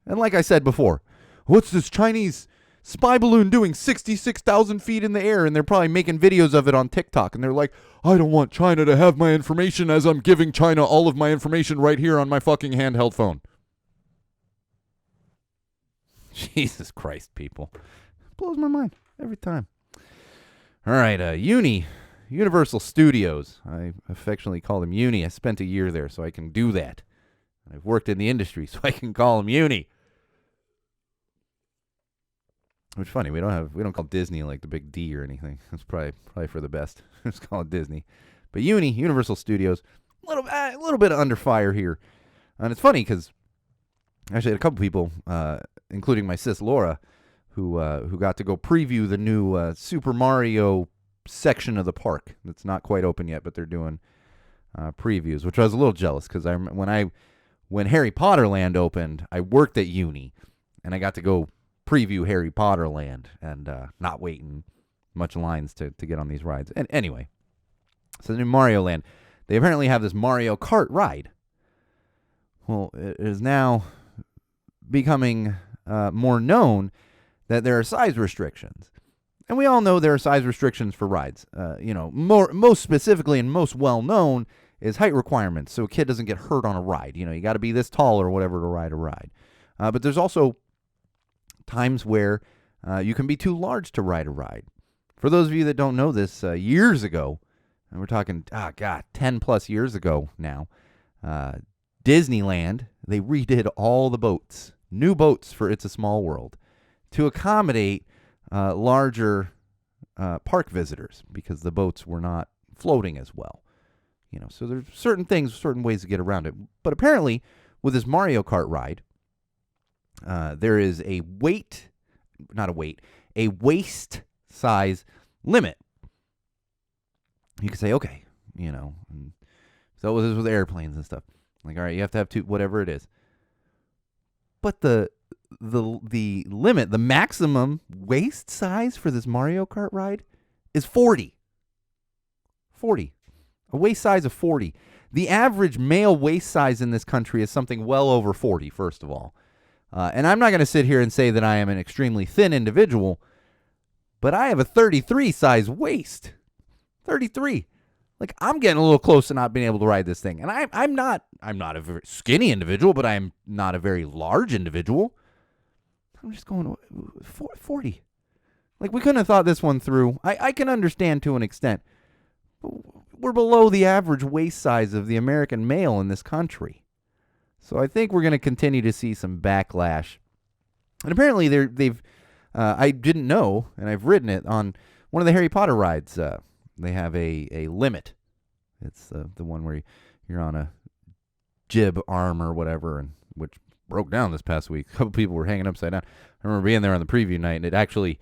And like I said before, what's this Chinese spy balloon doing 66,000 feet in the air? And they're probably making videos of it on TikTok. And they're like, I don't want China to have my information as I'm giving China all of my information right here on my fucking handheld phone. Jesus Christ, people. Blows my mind every time. All right, Universal Studios. I affectionately call them Uni. I spent a year there, so I can do that. I've worked in the industry, so I can call them Uni. Which is funny. We don't call Disney like the big D or anything. It's probably for the best. Just call it Disney. But Universal Studios, a little bit under fire here, and it's funny because actually I had a couple people, including my sis Laura, who got to go preview the new Super Mario section of the park. It's not quite open yet, but they're doing previews, which I was a little jealous because when Harry Potter Land opened, I worked at Uni, and I got to go preview Harry Potter Land and not waiting much lines to get on these rides. And anyway, so the new Mario Land, they apparently have this Mario Kart ride. Well, it is now becoming more known that there are size restrictions. And we all know there are size restrictions for rides. Most specifically and most well known is height requirements, so a kid doesn't get hurt on a ride. You got to be this tall or whatever to ride a ride. But there's also times where you can be too large to ride a ride. For those of you that don't know this, years ago, and we're talking, 10 plus years ago now, Disneyland, they redid all the boats, new boats for It's a Small World, to accommodate larger park visitors because the boats were not floating as well. So there's certain ways to get around it. But apparently, with this Mario Kart ride, there is a waist size limit. You could say, okay, so this with airplanes and stuff. Like, all right, you have to have two, whatever it is. But the limit, the maximum waist size for this Mario Kart ride is 40. 40. A waist size of 40. The average male waist size in this country is something well over 40, first of all. And I'm not going to sit here and say that I am an extremely thin individual, but I have a 33 size waist. 33. Like, I'm getting a little close to not being able to ride this thing. And I'm not a very skinny individual, but I'm not a very large individual. I'm just going 40. Like, we couldn't have thought this one through. I can understand to an extent. We're below the average waist size of the American male in this country. So I think we're going to continue to see some backlash. And apparently they've I didn't know, and I've ridden it on one of the Harry Potter rides. They have a limit. It's the one where you're on a jib arm or whatever, and which broke down this past week. A couple people were hanging upside down. I remember being there on the preview night, and it actually,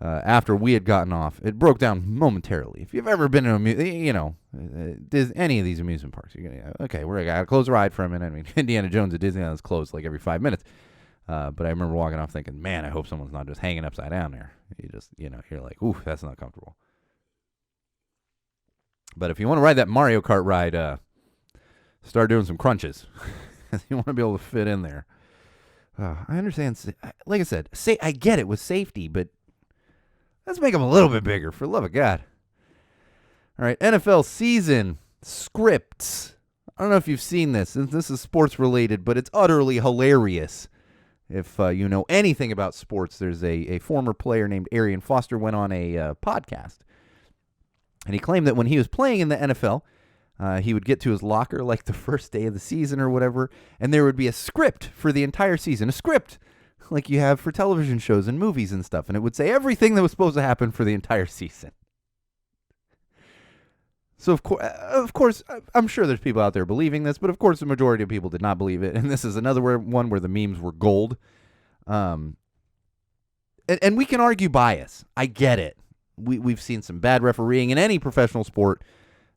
after we had gotten off, it broke down momentarily. If you've ever been to any of these amusement parks, you're gonna we're gonna close the ride for a minute. I mean, Indiana Jones at Disneyland is closed like every 5 minutes. But I remember walking off thinking, man, I hope someone's not just hanging upside down there. You just, you're like, ooh, that's not comfortable. But if you want to ride that Mario Kart ride, start doing some crunches. You want to be able to fit in there. I understand. Like I said, I get it with safety, but let's make them a little bit bigger, for the love of God. All right, NFL season scripts. I don't know if you've seen this. This is sports related, but it's utterly hilarious. If you know anything about sports, there's a former player named Arian Foster went on a podcast. And he claimed that when he was playing in the NFL, He would get to his locker like the first day of the season or whatever, and there would be a script for the entire season, a script like you have for television shows and movies and stuff, and it would say everything that was supposed to happen for the entire season. So, of course, I'm sure there's people out there believing this, but of course the majority of people did not believe it, and this is another one where the memes were gold. And we can argue bias. I get it. We've seen some bad refereeing in any professional sport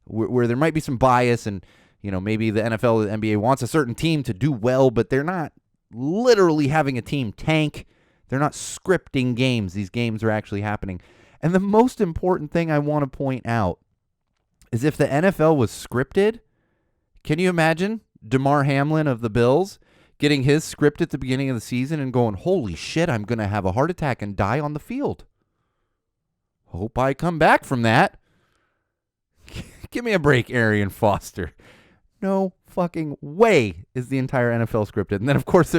where there might be some bias, and maybe the NFL or the NBA wants a certain team to do well, but they're not literally having a team tank. They're not scripting games. These games are actually happening. And the most important thing I want to point out is if the NFL was scripted, can you imagine Damar Hamlin of the Bills getting his script at the beginning of the season and going, holy shit, I'm going to have a heart attack and die on the field. Hope I come back from that. Give me a break, Arian Foster. No fucking way is the entire NFL scripted. And then, of course,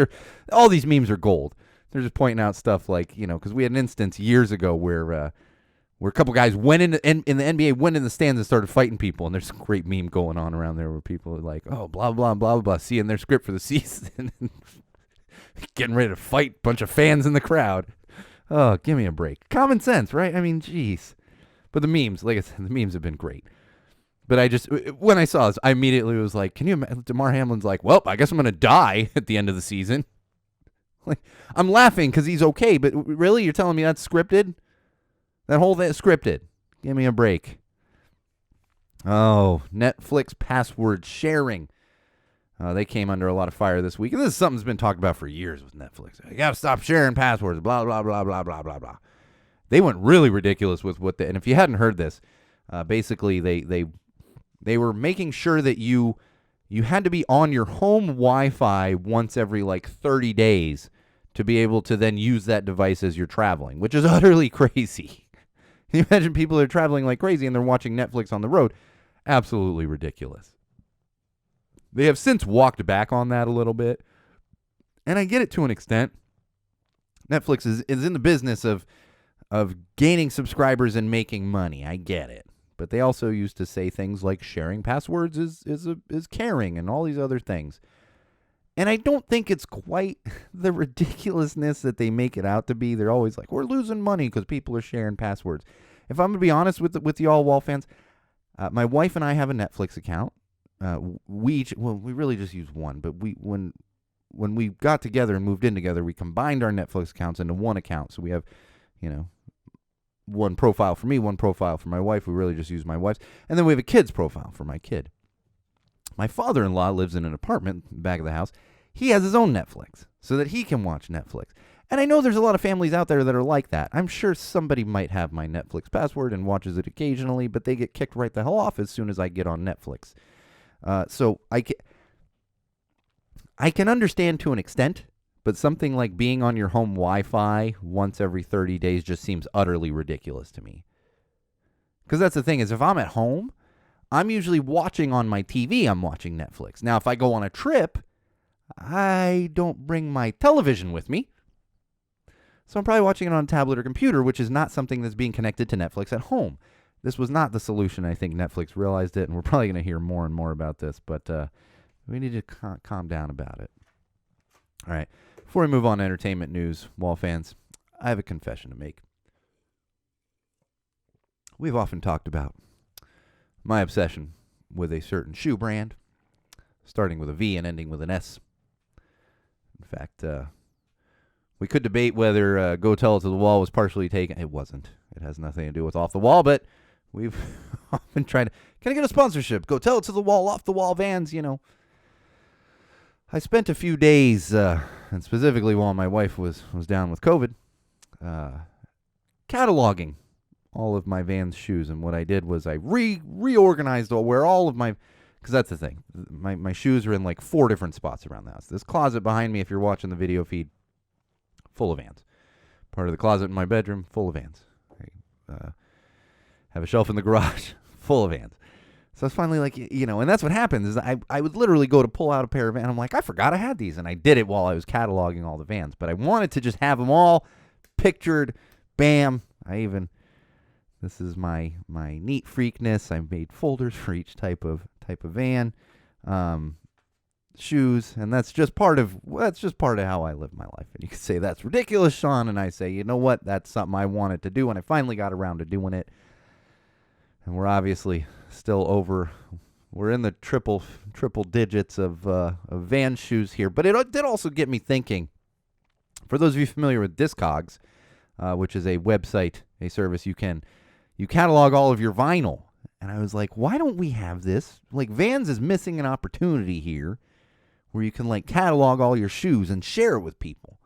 all these memes are gold. They're just pointing out stuff like, because we had an instance years ago where a couple guys went in the NBA, went in the stands and started fighting people. And there's a great meme going on around there where people are like, oh, blah, blah, blah, blah, seeing their script for the season and getting ready to fight a bunch of fans in the crowd. Oh, give me a break. Common sense, right? I mean, jeez. But the memes, like I said, the memes have been great. But when I saw this, I immediately was like, can you imagine? Damar Hamlin's like, well, I guess I'm going to die at the end of the season. Like, I'm laughing because he's okay, but really? You're telling me that's scripted? That whole thing is scripted. Give me a break. Oh, Netflix password sharing. They came under a lot of fire this week. And this is something that's been talked about for years with Netflix. You got to stop sharing passwords, blah, blah, blah, blah, blah, blah, blah. They went really ridiculous with and if you hadn't heard this, basically they were making sure that you had to be on your home Wi-Fi once every 30 days to be able to then use that device as you're traveling, which is utterly crazy. Can you imagine people that are traveling like crazy and they're watching Netflix on the road? Absolutely ridiculous. They have since walked back on that a little bit, and I get it to an extent. Netflix is in the business of gaining subscribers and making money. I get it. But they also used to say things like sharing passwords is caring and all these other things. And I don't think it's quite the ridiculousness that they make it out to be. They're always like, we're losing money because people are sharing passwords. If I'm going to be honest with y'all Wall fans, my wife and I have a Netflix account. We really just use one. But when we got together and moved in together, we combined our Netflix accounts into one account. So we have, one profile for me, one profile for my wife. We really just use my wife's. And then we have a kid's profile for my kid. My father-in-law lives in an apartment in the back of the house. He has his own Netflix so that he can watch Netflix. And I know there's a lot of families out there that are like that. I'm sure somebody might have my Netflix password and watches it occasionally, but they get kicked right the hell off as soon as I get on Netflix. So I can understand to an extent, but something like being on your home Wi-Fi once every 30 days just seems utterly ridiculous to me. Because that's the thing is, if I'm at home, I'm usually watching on my TV. I'm watching Netflix. Now, if I go on a trip, I don't bring my television with me. So I'm probably watching it on a tablet or computer, which is not something that's being connected to Netflix at home. This was not the solution. I think Netflix realized it, and we're probably going to hear more and more about this, but we need to calm down about it. All right. Before we move on to entertainment news, Wall fans, I have a confession to make. We've often talked about my obsession with a certain shoe brand, starting with a V and ending with an S. In fact, we could debate whether Go Tell It to the Wall was partially taken. It wasn't. It has nothing to do with Off the Wall, but we've often tried to, can I get a sponsorship? Go Tell It to the Wall, Off the Wall Vans, I spent a few days, and specifically while my wife was down with COVID, cataloging all of my Vans shoes. And what I did was I reorganized where all of my, because that's the thing, my shoes are in 4 different spots around the house. This closet behind me, if you're watching the video feed, full of Vans. Part of the closet in my bedroom, full of Vans. I have a shelf in the garage, full of Vans. So it's finally and that's what happens is I would literally go to pull out a pair of Vans. I'm like, I forgot I had these. And I did it while I was cataloging all the Vans. But I wanted to just have them all pictured. Bam. This is my neat freakness. I made folders for each type of type of van, shoes, and that's just part of how I live my life. And you could say that's ridiculous, Sean, and I say, you know what? That's something I wanted to do, and I finally got around to doing it. And we're obviously still over. We're in the triple digits of van shoes here, but it did also get me thinking. For those of you familiar with Discogs, which is a website, a service you catalog all of your vinyl. And I was like, why don't we have this? Like, Vans is missing an opportunity here where you can like catalog all your shoes and share it with people.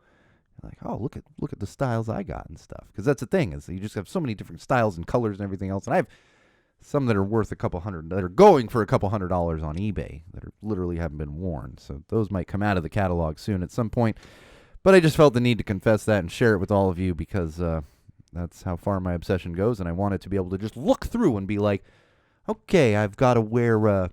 Like, oh, look at the styles I got and stuff. Because that's the thing, is you just have so many different styles and colors and everything else. And I have some that are worth that are going for $200 on eBay that literally haven't been worn. So those might come out of the catalog soon at some point. But I just felt the need to confess that and share it with all of you because that's how far my obsession goes. And I wanted to be able to just look through and be like, okay, I've got to wear,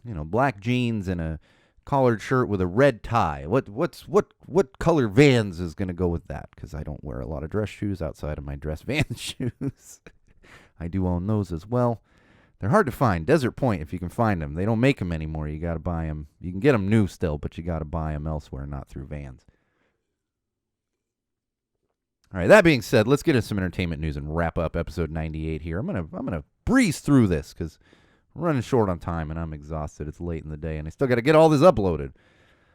black jeans and a collared shirt with a red tie. What color Vans is going to go with that? Because I don't wear a lot of dress shoes outside of my dress Vans shoes. I do own those as well. They're hard to find. Desert Point, if you can find them. They don't make them anymore. You got to buy them. You can get them new still, but you got to buy them elsewhere, not through Vans. All right, that being said, let's get into some entertainment news and wrap up episode 98 here. I'm gonna breeze through this because we're running short on time and I'm exhausted. It's late in the day and I still got to get all this uploaded.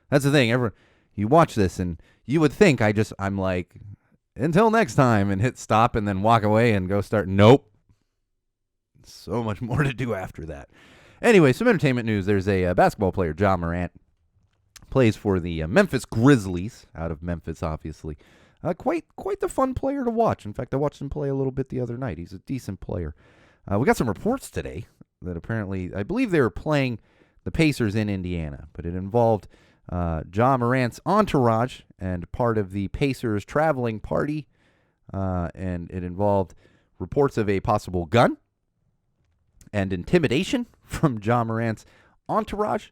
That's the thing. You watch this and you would think I'm like, until next time, and hit stop and then walk away and go start. Nope. So much more to do after that. Anyway, some entertainment news. There's a basketball player, Ja Morant, plays for the Memphis Grizzlies, out of Memphis, obviously. Quite the fun player to watch. In fact, I watched him play a little bit the other night. He's a decent player. We got some reports today that apparently, I believe they were playing the Pacers in Indiana, but it involved Ja Morant's entourage and part of the Pacers traveling party, and it involved reports of a possible gun and intimidation from Ja Morant's entourage,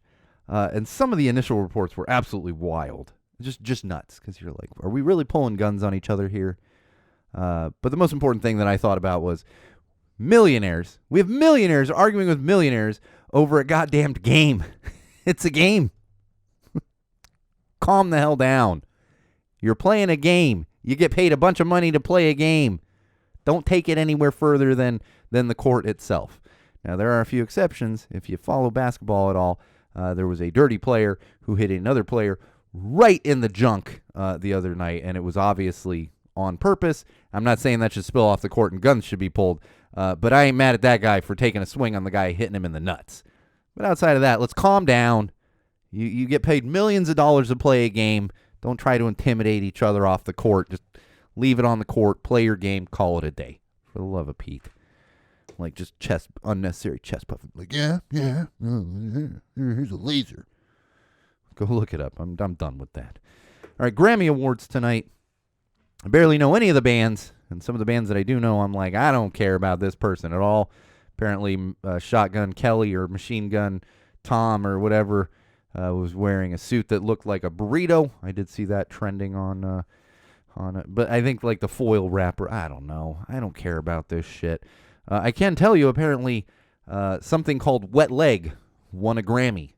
and some of the initial reports were absolutely wild. Just nuts, because you're like, are we really pulling guns on each other here? But the most important thing that I thought about was millionaires. We have millionaires arguing with millionaires over a goddamn game. It's a game. Calm the hell down. You're playing a game. You get paid a bunch of money to play a game. Don't take it anywhere further than the court itself. Now, there are a few exceptions. If you follow basketball at all, there was a dirty player who hit another player right in the junk the other night, and it was obviously on purpose. I'm not saying that should spill off the court and guns should be pulled, but I ain't mad at that guy for taking a swing on the guy hitting him in the nuts. But outside of that, let's calm down. You get paid millions of dollars to play a game. Don't try to intimidate each other off the court. Just leave it on the court, play your game, call it a day. For the love of Pete. Like, just unnecessary chest puffing. Like, yeah, here's a laser. Go look it up. I'm done with that. All right, Grammy Awards tonight. I barely know any of the bands, and some of the bands that I do know, I'm like, I don't care about this person at all. Apparently, Shotgun Kelly or Machine Gun Tom or whatever was wearing a suit that looked like a burrito. I did see that trending on it. But I think like the foil wrapper, I don't know. I don't care about this shit. I can tell you, apparently, something called Wet Leg won a Grammy.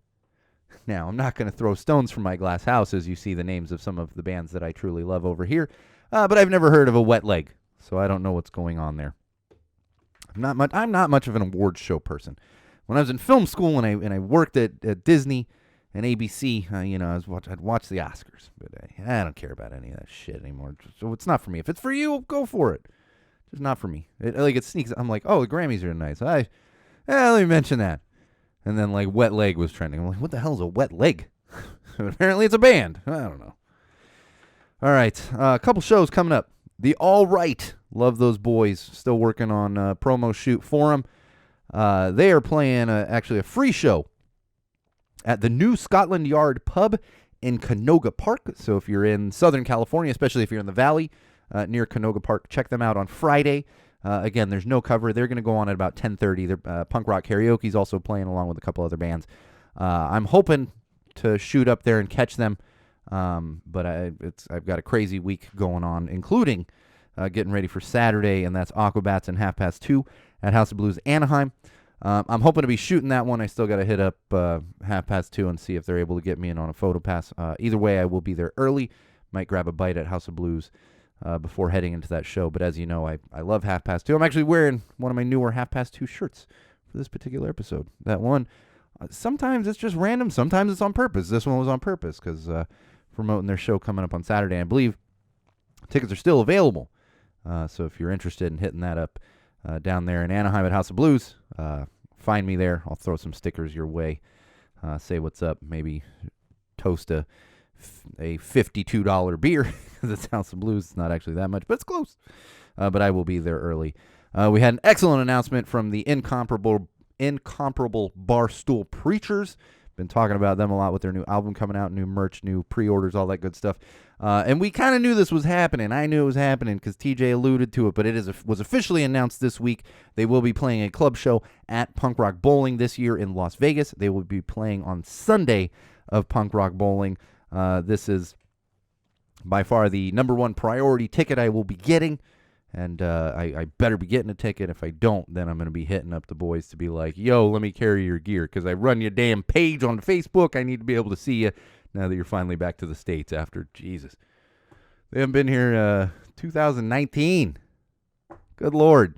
Now, I'm not going to throw stones from my glass house as you see the names of some of the bands that I truly love over here, but I've never heard of a Wet Leg, so I don't know what's going on there. I'm not much of an awards show person. When I was in film school and I worked at Disney and ABC, I'd watch the Oscars, but I don't care about any of that shit anymore. So it's not for me. If it's for you, go for it. Just not for me. It sneaks. I'm like, oh, the Grammys are nice. Let me mention that. And then like Wet Leg was trending. I'm like, what the hell is a wet leg? Apparently it's a band. I don't know. All right, a couple shows coming up. The All Right. Love those boys. Still working on a promo shoot for them. They are playing actually a free show at the New Scotland Yard Pub in Canoga Park. So if you're in Southern California, especially if you're in the Valley near Canoga Park, check them out on Friday. Again, there's no cover. They're going to go on at about 10:30. Their punk rock karaoke is also playing along with a couple other bands. I'm hoping to shoot up there and catch them, but I've got a crazy week going on, including getting ready for Saturday, and that's Aquabats and 2:30 at House of Blues Anaheim. I'm hoping to be shooting that one. I still got to hit up 2:30 and see if they're able to get me in on a photo pass. Either way, I will be there early. Might grab a bite at House of Blues before heading into that show. But as you know, I love 2:30. I'm actually wearing one of my newer 2:30 shirts for this particular episode. That one, sometimes it's just random. Sometimes it's on purpose. This one was on purpose because promoting their show coming up on Saturday. I believe tickets are still available. So if you're interested in hitting that up down there in Anaheim at House of Blues, find me there. I'll throw some stickers your way. Say what's up. Maybe toast a $52 beer because it's House of Blues. It's not actually that much, but it's close. But I will be there early. We had an excellent announcement from the incomparable Barstool Preachers. Been talking about them a lot with their new album coming out, new merch, new pre-orders, all that good stuff. And we kind of knew this was happening. I knew it was happening because TJ alluded to it, but it was officially announced this week. They will be playing a club show at Punk Rock Bowling this year in Las Vegas. They will be playing on Sunday of Punk Rock Bowling. This is by far the number one priority ticket I will be getting. And I better be getting a ticket. If I don't, then I'm going to be hitting up the boys to be like, yo, let me carry your gear because I run your damn page on Facebook. I need to be able to see you now that you're finally back to the States after, Jesus. They haven't been here 2019. Good Lord.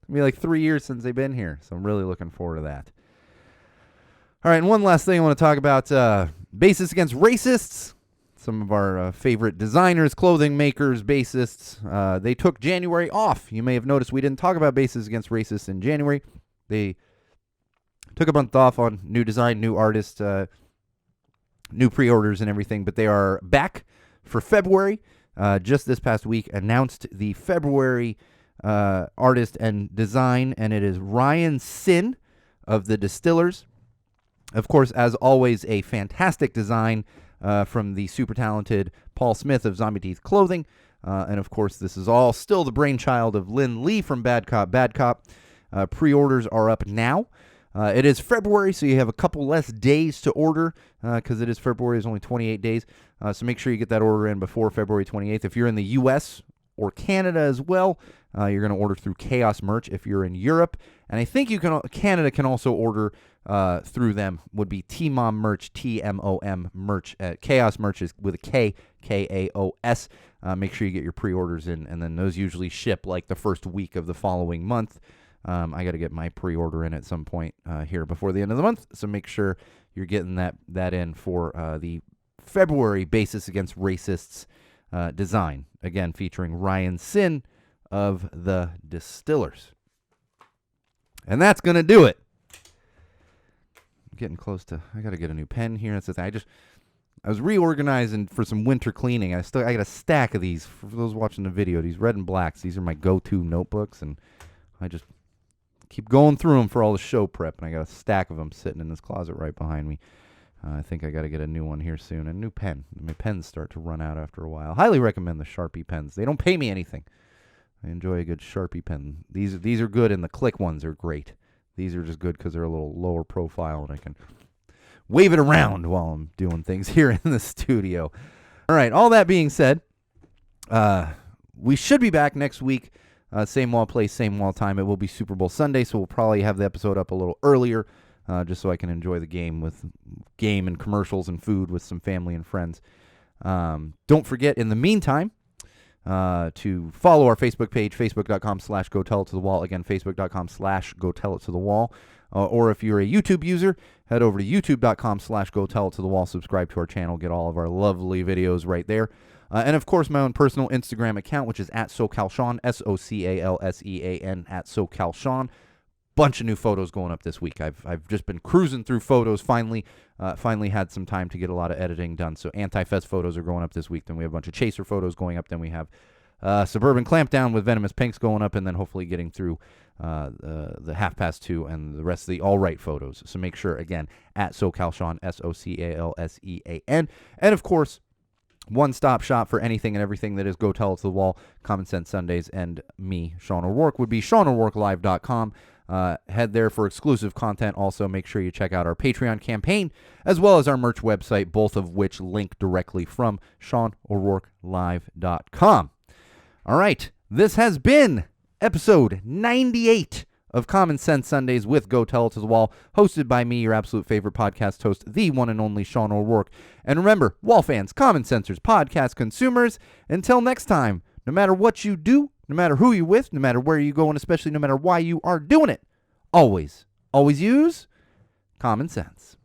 It'll be like 3 years since they've been here, so I'm really looking forward to that. All right, and one last thing I want to talk about, Bassists Against Racists. Some of our favorite designers, clothing makers, bassists, they took January off. You may have noticed we didn't talk about Bassists Against Racists in January. They took a month off on new design, new artists, new pre-orders and everything, but they are back for February. Just this past week, announced the February artist and design, and it is Ryan Sin of the Distillers. Of course, as always, a fantastic design from the super talented Paul Smith of Zombie Teeth Clothing. And of course, this is all still the brainchild of Lynn Lee from Bad Cop, Bad Cop. Pre-orders are up now. It is February, so you have a couple less days to order because it is February. It's only 28 days. So make sure you get that order in before February 28th. If you're in the U.S. or Canada as well, you're going to order through Chaos Merch. If you're in Europe, and I think Canada can also order through them, would be TMOM Merch, TMOM Merch. Chaos Merch is with a K, K-A-O-S. Make sure you get your pre-orders in, and then those usually ship like the first week of the following month. I got to get my pre-order in at some point here before the end of the month, so make sure you're getting that in for the February Bassists Against Racists design. Again, featuring Ryan Sin of the Distillers. And that's going to do it. I'm getting close to, I got to get a new pen here. That's the thing. I was reorganizing for some winter cleaning. I got a stack of these for those watching the video. These red and blacks. These are my go-to notebooks, and I just keep going through them for all the show prep, and I got a stack of them sitting in this closet right behind me. I think I got to get a new one here soon, a new pen. My pens start to run out after a while. Highly recommend the Sharpie pens. They don't pay me anything. I enjoy a good Sharpie pen. These are good, and the Click ones are great. These are just good because they're a little lower profile, and I can wave it around while I'm doing things here in the studio. All right, all that being said, we should be back next week. Same wall place, same wall time. It will be Super Bowl Sunday, so we'll probably have the episode up a little earlier, just so I can enjoy the game and commercials and food with some family and friends. Don't forget, in the meantime, to follow our Facebook page, facebook.com/GoTellItToTheWall. Again, facebook.com/GoTellItToTheWall. Or if you're a YouTube user, head over to youtube.com/GoTellItToTheWall. Subscribe to our channel. Get all of our lovely videos right there. And, of course, my own personal Instagram account, which is at SoCalSean, SoCalSean, at SoCalSean. Bunch of new photos going up this week. I've just been cruising through photos. Finally had some time to get a lot of editing done. So Anti-Fest photos are going up this week. Then we have a bunch of Chaser photos going up. Then we have Suburban Clampdown with Venomous Pinks going up. And then hopefully getting through the 2:30 and the rest of the All Right photos. So make sure, again, at SoCalSean, SoCalSean. And, of course, one-stop shop for anything and everything that is Go Tell It to the Wall, Common Sense Sundays, and me, Sean O'Rourke, would be SeanO'RourkeLive.com. Head there for exclusive content. Also, make sure you check out our Patreon campaign, as well as our merch website, both of which link directly from SeanO'RourkeLive.com. All right, this has been episode 98 of Common Sense Sundays with Go Tell It to the Wall, hosted by me, your absolute favorite podcast host, the one and only Sean O'Rourke. And remember, Wall fans, Common Sensors, podcast consumers, until next time, no matter what you do, no matter who you're with, no matter where you go, and especially no matter why you are doing it, always use common sense.